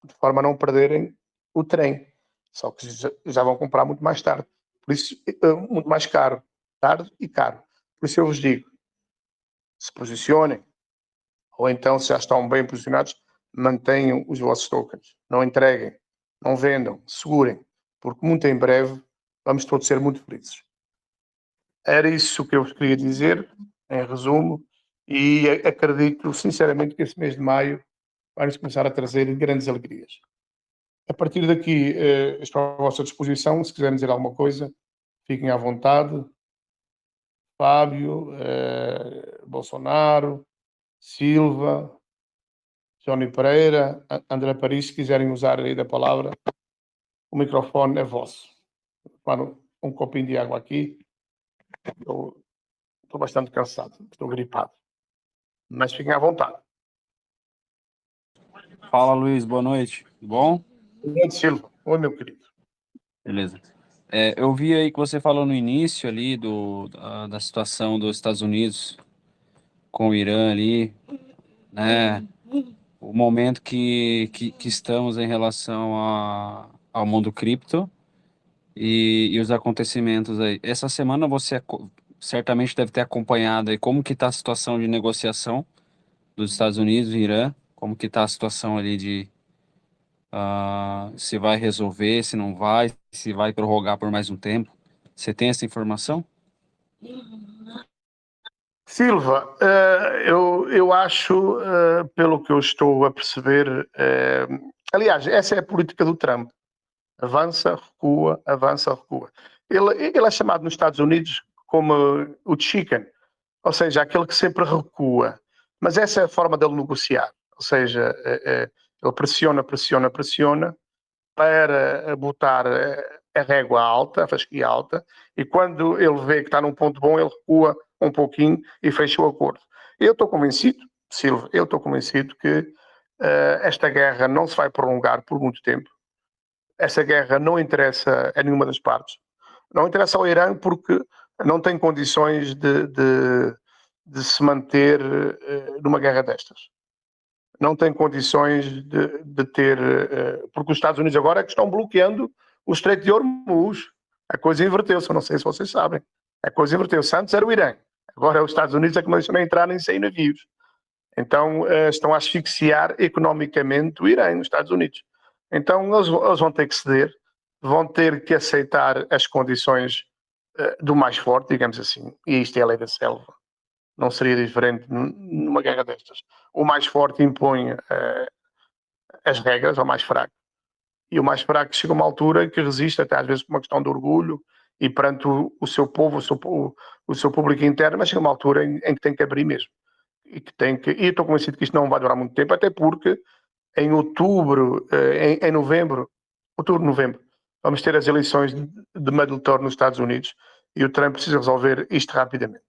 De forma a não perderem o trem. Só que já vão comprar muito mais tarde. Por isso, muito mais caro. Tarde e caro. Por isso eu vos digo, se posicionem, ou então, se já estão bem posicionados, mantenham os vossos tokens. Não entreguem. não vendam, segurem, porque muito em breve vamos todos ser muito felizes. Era isso que eu vos queria dizer, em resumo, e acredito sinceramente que esse mês de maio vai-nos começar a trazer grandes alegrias. A partir daqui, estou à vossa disposição, se quiserem dizer alguma coisa, fiquem à vontade. Fábio, Bolsonaro, Silva, Johnny Pereira, André Paris, se quiserem usar aí da palavra, o microfone é vosso. Claro, um copinho de água aqui. Eu estou bastante cansado, estou gripado. Mas fiquem à vontade. Fala, Luiz, boa noite. Tudo bom? Boa noite, Silva. Oi, meu querido. Beleza. Eu vi aí que você falou no início ali da situação dos Estados Unidos com o Irã ali, né? O momento que estamos em relação ao mundo cripto e os acontecimentos aí. Essa semana você certamente deve ter acompanhado aí como que está a situação de negociação dos Estados Unidos e Irã, como que está a situação ali de se vai resolver, se não vai, se vai prorrogar por mais um tempo. Você tem essa informação? Silva, eu acho, pelo que eu estou a perceber, aliás, essa é a política do Trump. Avança, recua, avança, recua. Ele é chamado nos Estados Unidos como o chicken, ou seja, aquele que sempre recua. Mas essa é a forma dele negociar. Ou seja, ele pressiona para botar a régua alta, a fasquia alta, e quando ele vê que está num ponto bom, ele recua um pouquinho e fecha o acordo. Eu estou convencido, Silva, que esta guerra não se vai prolongar por muito tempo. Essa guerra não interessa a nenhuma das partes. Não interessa ao Irã porque não tem condições de se manter numa guerra destas. Não tem condições de ter... porque os Estados Unidos agora é que estão bloqueando o Estreito de Hormuz. A coisa inverteu-se, eu não sei se vocês sabem. A coisa inverteu-se. Antes era o Irã. Agora os Estados Unidos é que não deixam nem entrar nem sair navios. Então estão a asfixiar economicamente o Irã e os Estados Unidos. Então eles vão ter que ceder, vão ter que aceitar as condições do mais forte, digamos assim. E isto é a lei da selva. Não seria diferente numa guerra destas. O mais forte impõe as regras ao mais fraco. E o mais fraco chega a uma altura que resiste, até às vezes por uma questão de orgulho e perante o seu povo, o seu público interno, mas chega a uma altura em que tem que abrir mesmo. E eu estou convencido que isto não vai durar muito tempo, até porque em outubro, em novembro, vamos ter as eleições de meio de nos Estados Unidos e o Trump precisa resolver isto rapidamente.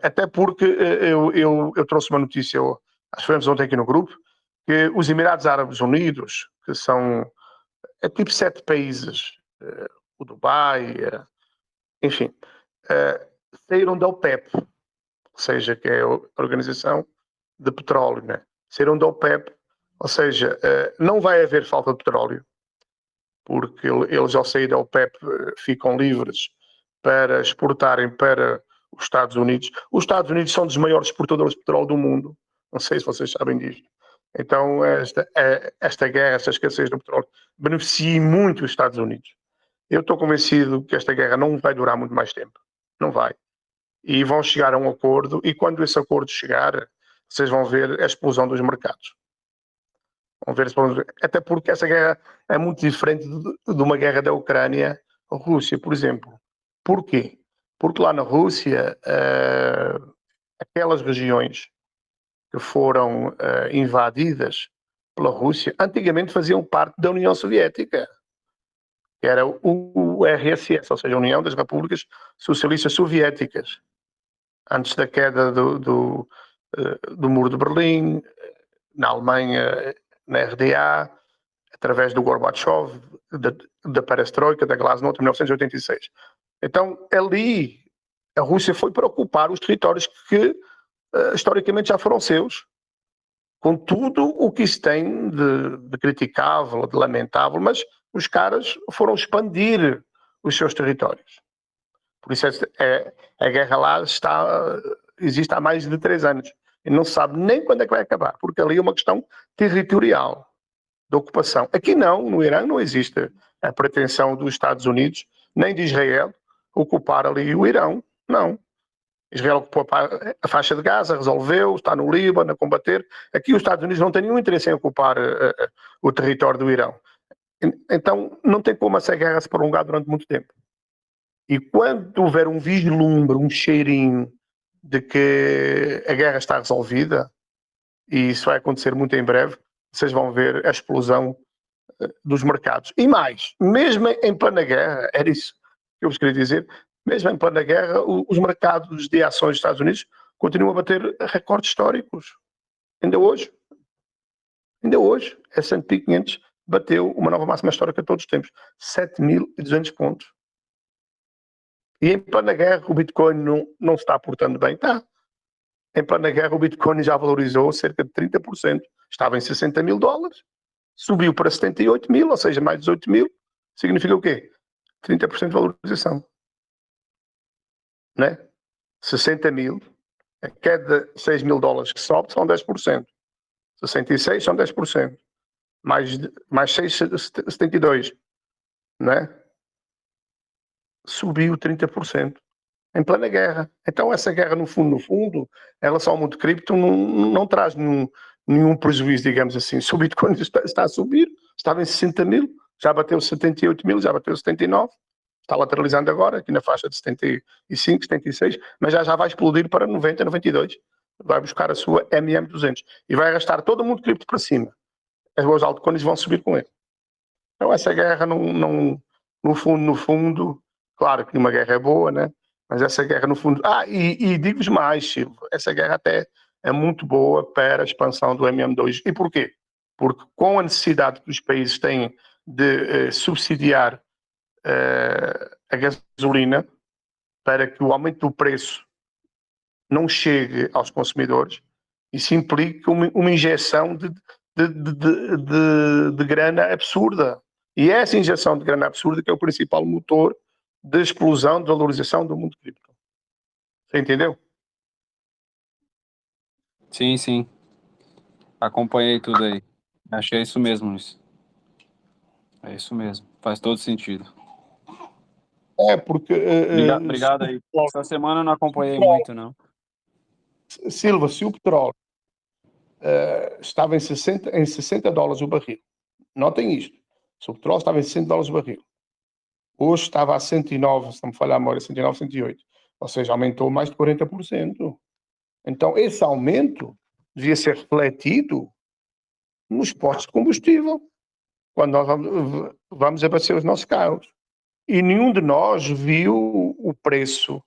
Até porque eu trouxe uma notícia, acho que foi ontem aqui no grupo, que os Emirados Árabes Unidos, que são tipo 7 países, o Dubai, enfim, saíram da OPEP, ou seja, que é a Organização de Petróleo, né? Saíram da OPEP, ou seja, não vai haver falta de petróleo, porque eles ao sair da OPEP ficam livres para exportarem para os Estados Unidos. Os Estados Unidos são dos maiores exportadores de petróleo do mundo, não sei se vocês sabem disto. Então esta guerra, esta escassez do petróleo beneficia muito os Estados Unidos. Eu estou convencido que esta guerra não vai durar muito mais tempo, não vai. E vão chegar a um acordo, e quando esse acordo chegar, vocês vão ver a explosão dos mercados. Vão ver, até porque essa guerra é muito diferente de uma guerra da Ucrânia-Rússia, por exemplo. Porquê? Porque lá na Rússia, aquelas regiões que foram invadidas pela Rússia, antigamente faziam parte da União Soviética, que era o RSS, ou seja, a União das Repúblicas Socialistas Soviéticas. Antes da queda do Muro de Berlim, na Alemanha, na RDA, através do Gorbachev, da Perestroika, da Glasnost, em 1986. Então, ali, a Rússia foi para ocupar os territórios que, historicamente, já foram seus, com tudo o que isso tem de criticável, de lamentável, mas os caras foram expandir os seus territórios. Por isso a guerra lá existe há mais de 3 anos. E não se sabe nem quando é que vai acabar, porque ali é uma questão territorial. de ocupação. Aqui não, no Irã não existe a pretensão dos Estados Unidos, nem de Israel, ocupar ali o Irão. Não. Israel ocupou a faixa de Gaza, resolveu, está no Líbano a combater. Aqui os Estados Unidos não têm nenhum interesse em ocupar o território do Irão. Então não tem como essa guerra se prolongar durante muito tempo. E quando houver um vislumbre, um cheirinho de que a guerra está resolvida, e isso vai acontecer muito em breve, vocês vão ver a explosão dos mercados. E mais, mesmo em plena guerra, era isso que eu vos queria dizer, mesmo em plena guerra, os mercados de ações dos Estados Unidos continuam a bater recordes históricos. Ainda hoje, a S&P 500 bateu uma nova máxima histórica de todos os tempos, 7.200 pontos. E em plena guerra o Bitcoin não se está portando bem? Está. Em plena guerra o Bitcoin já valorizou cerca de 30%. Estava em 60 mil dólares, subiu para 78 mil, ou seja, mais 18 mil. Significa o quê? 30% de valorização. Né? 60 mil, a cada 6 mil dólares que sobe são 10%. 66 são 10%. Mais 6, 72. Né? Subiu 30% em plena guerra. Então essa guerra, no fundo, em relação ao mundo cripto, não traz nenhum prejuízo, digamos assim. Se o Bitcoin está a subir, estava em 60 mil, já bateu 78 mil, já bateu 79, está lateralizando agora, aqui na faixa de 75, 76, mas já vai explodir para 90, 92. Vai buscar a sua MM200 e vai arrastar todo o mundo cripto para cima. Os altcoins vão subir com ele. Então essa guerra, no fundo, claro que uma guerra é boa, né? Mas essa guerra, no fundo... e digo-vos mais, Silvio, essa guerra até é muito boa para a expansão do MM2. E porquê? Porque com a necessidade que os países têm de subsidiar a gasolina para que o aumento do preço não chegue aos consumidores, isso implica uma injeção de grana absurda. E essa injeção de grana absurda que é o principal motor de explosão, de valorização do mundo cripto. Você entendeu? Sim, sim. Acompanhei tudo aí. Achei isso mesmo, Luiz. É isso mesmo. Faz todo sentido. Porque... Obrigado aí. Essa semana eu não acompanhei muito, não. Silva, se o petróleo estava em 60 dólares o barril, notem isto, se o petróleo estava em 60 dólares o barril, hoje estava a 109, se não me falhar a memória, 109, 108, ou seja, aumentou mais de 40%. Então, esse aumento devia ser refletido nos postos de combustível, quando nós vamos abastecer os nossos carros. E nenhum de nós viu o preço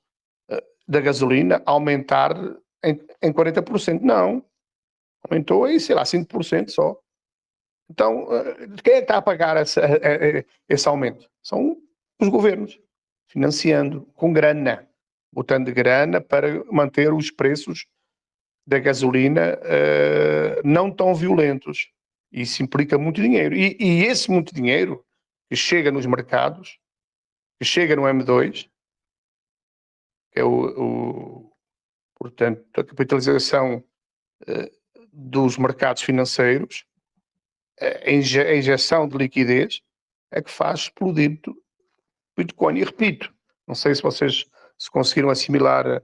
da gasolina aumentar em 40%. Não. Aumentou aí, sei lá, 5% só. Então, quem é que está a pagar esse aumento? São os governos, financiando com grana, botando grana para manter os preços da gasolina não tão violentos. Isso implica muito dinheiro. E esse muito dinheiro que chega nos mercados, que chega no M2, que é portanto, a capitalização dos mercados financeiros, a injeção de liquidez é que faz explodir o Bitcoin. E repito, não sei se vocês se conseguiram assimilar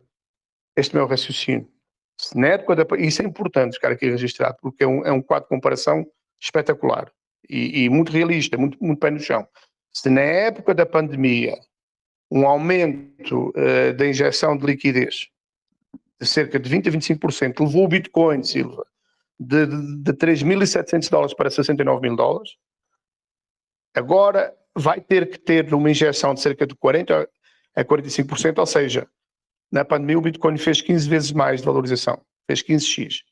este meu raciocínio. Se na época isso é importante ficar aqui registrado, porque é um quadro de comparação espetacular e muito realista, muito pé no chão. Se na época da pandemia um aumento da injeção de liquidez de cerca de 20 a 25% levou o Bitcoin, Silva, de 3.700 dólares para 69 mil dólares, agora vai ter que ter uma injeção de cerca de 40 a 45%, ou seja, na pandemia o Bitcoin fez 15 vezes mais de valorização, fez 15x.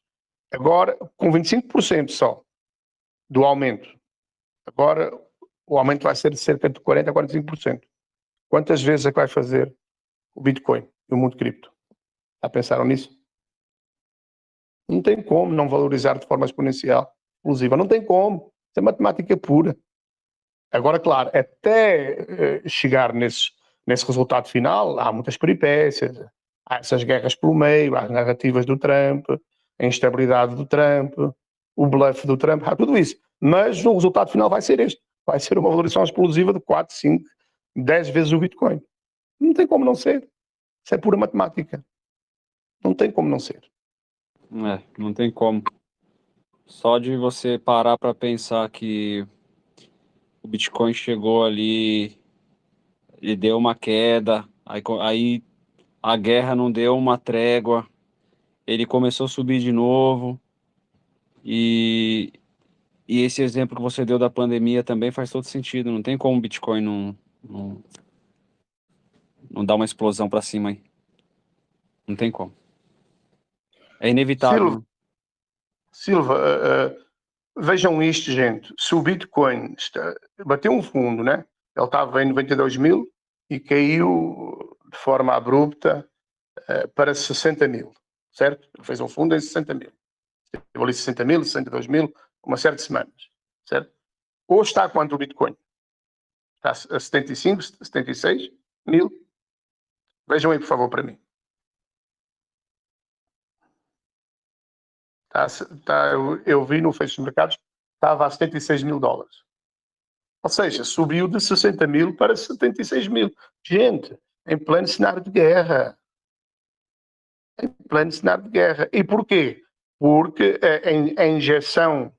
Agora, com 25% só do aumento, agora o aumento vai ser de cerca de 40 a 45%. Quantas vezes é que vai fazer o Bitcoin e o mundo cripto? Já pensaram nisso? Não tem como não valorizar de forma exponencial, explosiva. Não tem como. Isso é matemática pura. Agora, claro, até chegar nesse resultado final, há muitas peripécias, há essas guerras pelo meio, há as narrativas do Trump, a instabilidade do Trump, o bluff do Trump, há tudo isso. Mas o resultado final vai ser este. Vai ser uma valorização explosiva de 4, 5, 10 vezes o Bitcoin. Não tem como não ser. Isso é pura matemática. Não tem como não ser. Não tem como. Só de você parar para pensar que o Bitcoin chegou ali e deu uma queda, aí a guerra não deu uma trégua, ele começou a subir de novo, e, e esse exemplo que você deu da pandemia também faz todo sentido. Não tem como o Bitcoin não dar uma explosão para cima aí. Não tem como. É inevitável. Silva, vejam isto, gente. Se o Bitcoin bateu um fundo, né? Ele estava em 92 mil e caiu de forma abrupta para 60 mil, certo? Ele fez um fundo em 60 mil. Teve ali 60 mil, 62 mil, uma série de semanas, certo? Hoje está a quanto o Bitcoin? Está a 75, 76 mil? Vejam aí, por favor, para mim. Eu vi no Facebook dos Mercados, estava a 76 mil dólares. Ou seja, subiu de 60 mil para 76 mil. Gente, em pleno cenário de guerra. Em pleno cenário de guerra. E porquê? Porque a injeção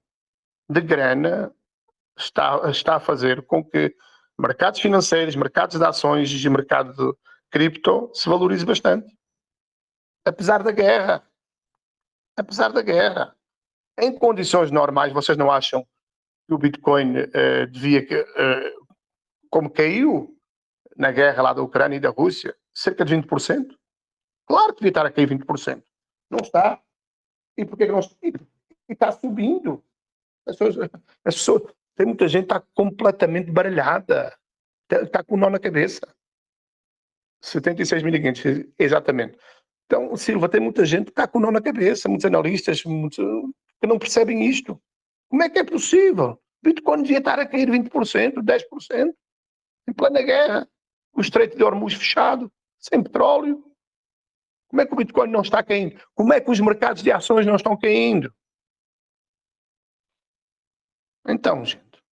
de grana está a fazer com que mercados financeiros, mercados de ações e mercado de cripto se valorize bastante. Apesar da guerra. Apesar da guerra. Em condições normais, vocês não acham que o Bitcoin devia, como caiu na guerra lá da Ucrânia e da Rússia, cerca de 20%? Claro que devia estar a cair 20%. Não está. E por que não está? E está subindo. As pessoas, tem muita gente que está completamente baralhada. Está com um nó na cabeça. 76.500, exatamente. Então, Silva, tem muita gente que está com um nó na cabeça, muitos analistas que não percebem isto. Como é que é possível? Bitcoin devia estar a cair 20%, 10%, em plena guerra, o Estreito de Hormuz fechado, sem petróleo. Como é que o Bitcoin não está caindo? Como é que os mercados de ações não estão caindo? Então, gente,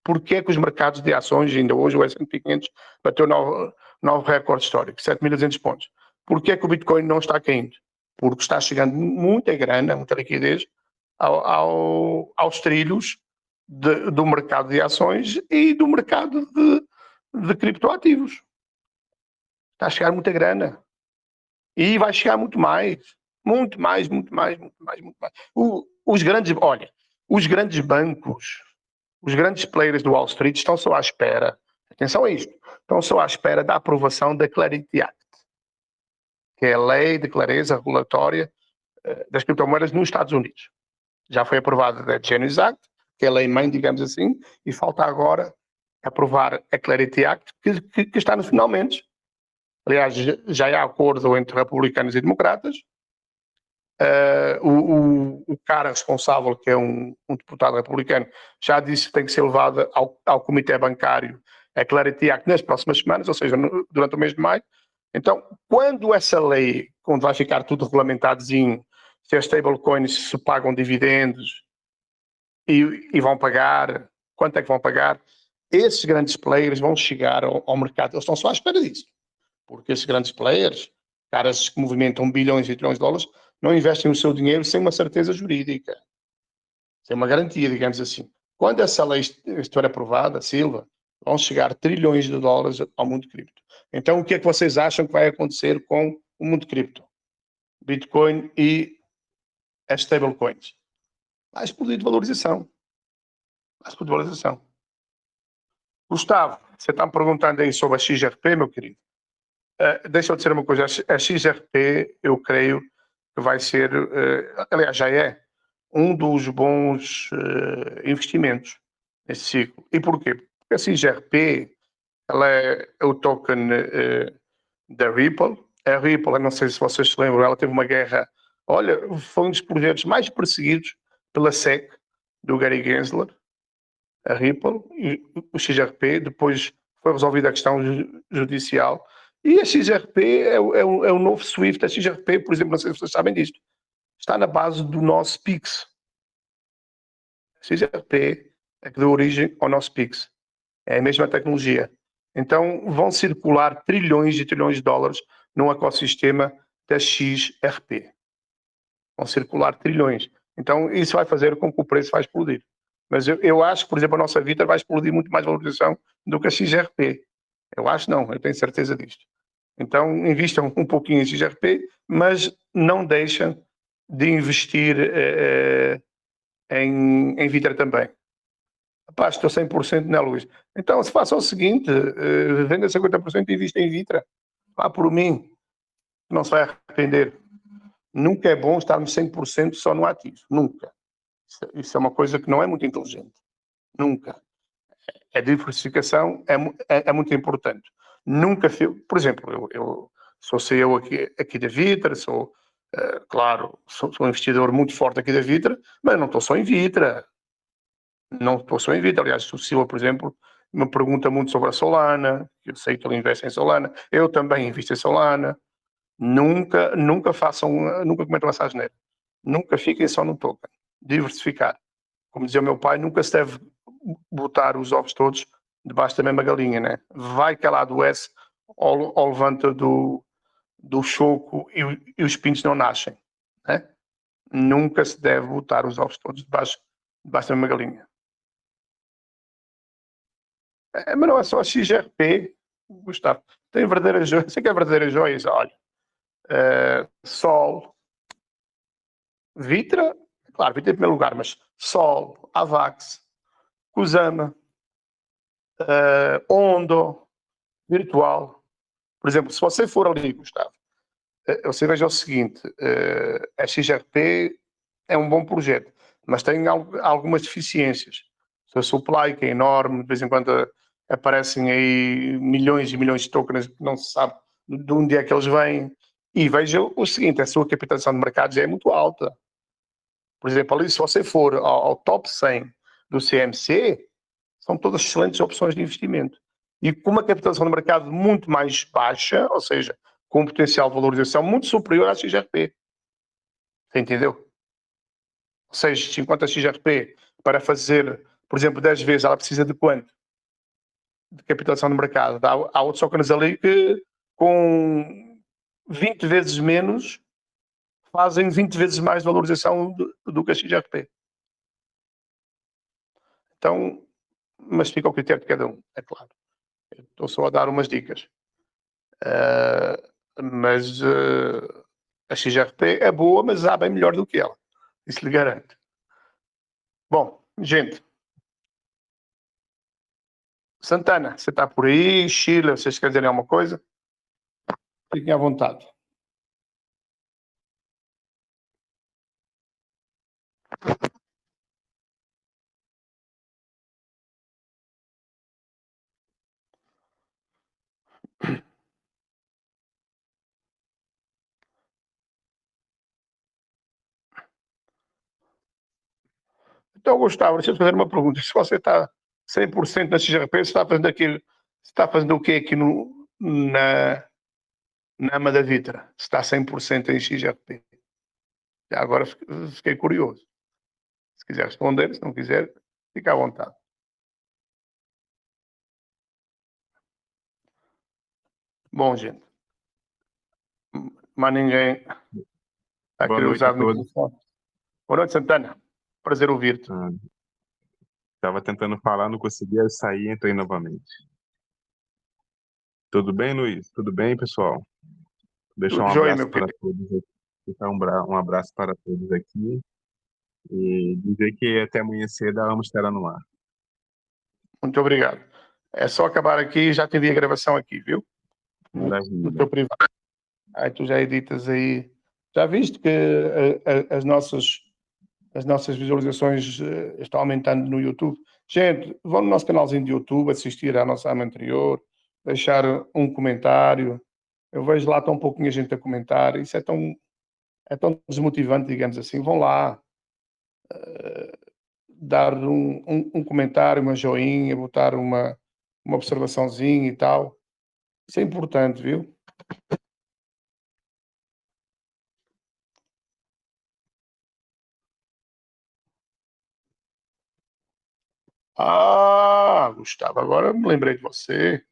porquê é que os mercados de ações, ainda hoje o S&P 500 bateu novo recorde histórico, 7.200 pontos. Porquê é que o Bitcoin não está caindo? Porque está chegando muita grana, muita liquidez aos trilhos do mercado de ações e do mercado de criptoativos. Está a chegar muita grana. E vai chegar muito mais. Muito mais, muito mais, muito mais, muito mais. Os grandes bancos, os grandes players do Wall Street estão só à espera, atenção a isto, estão só à espera da aprovação da Clarity Act, que é a lei de clareza regulatória das criptomoedas nos Estados Unidos. Já foi aprovada a Genius Act, que é a lei mãe, digamos assim, e falta agora aprovar a Clarity Act, que está nos finalmente. Aliás, já há acordo entre republicanos e democratas. O cara responsável, que é um deputado republicano, já disse que tem que ser levado ao Comitê Bancário a Clarity Act nas próximas semanas, ou seja, durante o mês de maio. Então, quando essa lei, quando vai ficar tudo regulamentadozinho, se as stablecoins se pagam dividendos e vão pagar, quanto é que vão pagar, esses grandes players vão chegar ao mercado. Eles estão só à espera disso. Porque esses grandes players, caras que movimentam bilhões e trilhões de dólares, não investem o seu dinheiro sem uma certeza jurídica, sem uma garantia, digamos assim. Quando essa lei estiver aprovada, Silva, vão chegar trilhões de dólares ao mundo cripto. Então, o que é que vocês acham que vai acontecer com o mundo cripto? Bitcoin e as stablecoins. Vai explodir de valorização. Vai explodir de valorização. Gustavo, você está me perguntando aí sobre a XRP, meu querido? Deixa eu dizer uma coisa, a XRP, eu creio que vai ser, aliás, já é um dos bons investimentos nesse ciclo. E porquê? Porque a XRP, ela é o token da Ripple. A Ripple, eu não sei se vocês se lembram, ela teve uma guerra, olha, foi um dos projetos mais perseguidos pela SEC, do Gary Gensler, a Ripple, e o XRP, depois foi resolvida a questão judicial. E a XRP é o novo SWIFT. A XRP, por exemplo, não sei se vocês sabem disto, está na base do nosso Pix. A XRP é que deu origem ao nosso Pix. É a mesma tecnologia. Então, vão circular trilhões e trilhões de dólares num ecossistema da XRP. Vão circular trilhões. Então, isso vai fazer com que o preço vai explodir. Mas eu acho que, por exemplo, a nossa Vita vai explodir muito mais valorização do que a XRP. Eu acho não, eu tenho certeza disto. Então, invistam um pouquinho em XRP, mas não deixem de investir em Vitra também. Pá, estou 100% na Luís. Então, se faça o seguinte, venda 50% e invista em Vitra. Vá por mim, não se vai arrepender. Nunca é bom estarmos 100% só no ativo. Nunca. Isso é uma coisa que não é muito inteligente. Nunca. A diversificação é muito importante. Nunca, por exemplo, sou eu aqui da Vitra, claro, sou um investidor muito forte aqui da Vitra, mas não estou só em Vitra. Não estou só em Vitra. Aliás, o Silva, por exemplo, me pergunta muito sobre a Solana, eu sei que ele investe em Solana, eu também invisto em Solana. Nunca cometam essa asneira. Nunca fiquem só no token. Diversificar. Como dizia o meu pai, nunca se deve botar os ovos todos debaixo da mesma galinha, né? Vai que ela adoece ou levanta do choco e os pintos não nascem, né? Nunca se deve botar os ovos todos debaixo da mesma galinha. Mas não é só a XRP, Gustavo. Tem verdadeiras joias. Sei que é verdadeiras joias, olha. Sol, Vitra, claro, Vitra em primeiro lugar, mas Sol, Avax, Kusama, Ondo, Virtual. Por exemplo, se você for ali, Gustavo, você veja o seguinte, a XRP é um bom projeto, mas tem algumas deficiências. O seu supply, que é enorme, de vez em quando aparecem aí milhões e milhões de tokens que não se sabe de onde é que eles vêm. E veja o seguinte, a sua capitalização de mercado já é muito alta. Por exemplo, ali, se você for ao top 100 do CMC, são todas excelentes opções de investimento. E com uma capitalização de mercado muito mais baixa, ou seja, com um potencial de valorização muito superior à XRP. Você entendeu? Ou seja, enquanto a XRP, para fazer, por exemplo, 10 vezes, ela precisa de quanto? De capitalização de mercado. Há outros tokens ali que, com 20 vezes menos, fazem 20 vezes mais valorização do que a XRP. Então, mas fica ao critério de cada um, é claro. Eu estou só a dar umas dicas. Mas a XRP é boa, mas há bem melhor do que ela. Isso lhe garanto. Bom, gente. Santana, você está por aí? Sheila, vocês querem dizer alguma coisa? Fiquem à vontade. Então, Gustavo, deixa eu fazer uma pergunta. Se você está 100% na XRP, você está fazendo o quê aqui na AMA da Vitra? Se está 100% em XRP? Já agora fiquei curioso. Se quiser responder, se não quiser, fica à vontade. Bom, gente. Mas ninguém está a querer usar o microfone. Boa noite, Santana. Prazer ouvir-te. Estava tentando falar, não conseguia sair, entrei novamente. Tudo bem, Luiz? Tudo bem, pessoal? Deixar um Joia, abraço meu para querido. todos aqui. Deixar um abraço para todos aqui e dizer que até amanhã cedo a Amo estará no ar. Muito obrigado. É só acabar aqui e já te enviei a gravação aqui, viu? No Maravilha. teu privado. Aí tu já editas aí. Já viste que as nossas visualizações estão aumentando no YouTube? Gente, vão no nosso canalzinho de YouTube assistir à nossa AMA anterior, deixar um comentário. Eu vejo lá tão pouquinha gente a comentar. Isso é tão desmotivante, digamos assim. Vão lá dar um comentário, uma joinha, botar uma observaçãozinha e tal. Isso é importante, viu? Ah, Gustavo, agora me lembrei de você.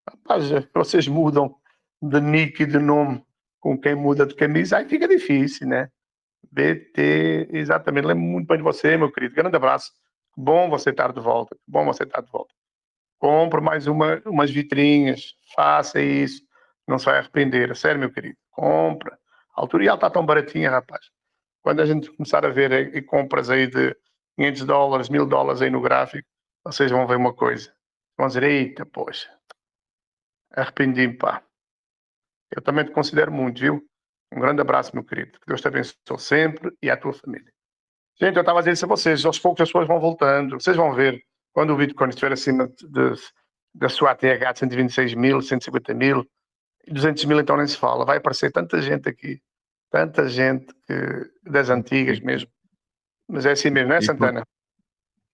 Rapaz, vocês mudam de nick e de nome com quem muda de camisa, aí fica difícil, né? BT, exatamente. Lembro muito bem de você, meu querido. Grande abraço. Bom você estar de volta. Bom você estar de volta. Compre mais umas vitrinhas. Faça isso. Não se vai arrepender. Sério, meu querido. Compra. A Altorial está tão baratinha, rapaz. Quando a gente começar a ver compras aí de $500, $1.000 aí no gráfico, vocês vão ver uma coisa. Vão dizer, eita, poxa, arrependi-me, pá. Eu também te considero muito, viu? Um grande abraço, meu querido. Que Deus te abençoe sempre e a tua família. Gente, eu estava a dizer isso a vocês. Aos poucos as pessoas vão voltando. Vocês vão ver, quando o Bitcoin estiver acima da sua ATH de 126 mil, 150 mil, 200 mil, então nem se fala. Vai aparecer tanta gente aqui. Tanta gente das antigas mesmo. Mas é assim mesmo, não é, Santana?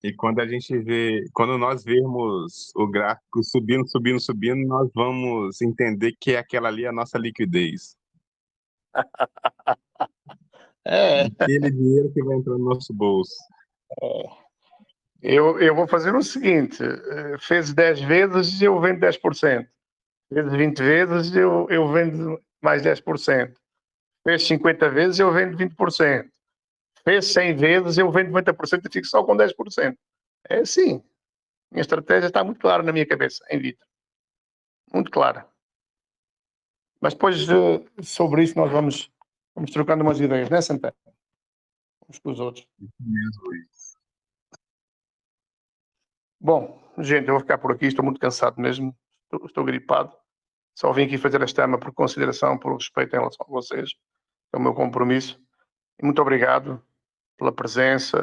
E quando a gente vê, quando nós vermos o gráfico subindo, subindo, subindo, nós vamos entender que aquela ali é a nossa liquidez. É. Aquele dinheiro que vai entrar no nosso bolso. Eu vou fazer o seguinte: fez 10 vezes, eu vendo 10%. Fez 20 vezes, eu vendo mais 10%. Fez 50 vezes, eu vendo 20%. Fez 100 vezes, eu vendo 90% e fico só com 10%. É assim. Minha estratégia está muito clara na minha cabeça, em vida. Muito clara. Mas depois, sobre isso, nós vamos trocando umas ideias, não é, Santana? Uns com os outros. Mesmo isso. Bom, gente, eu vou ficar por aqui. Estou muito cansado mesmo. Estou gripado. Só vim aqui fazer esta ama por consideração, por respeito em relação a vocês. É o meu compromisso. E muito obrigado pela presença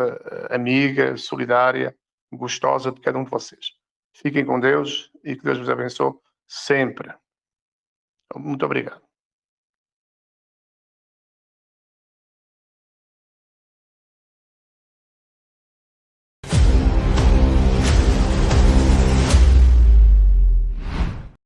amiga, solidária, gostosa de cada um de vocês. Fiquem com Deus e que Deus vos abençoe sempre. Muito obrigado.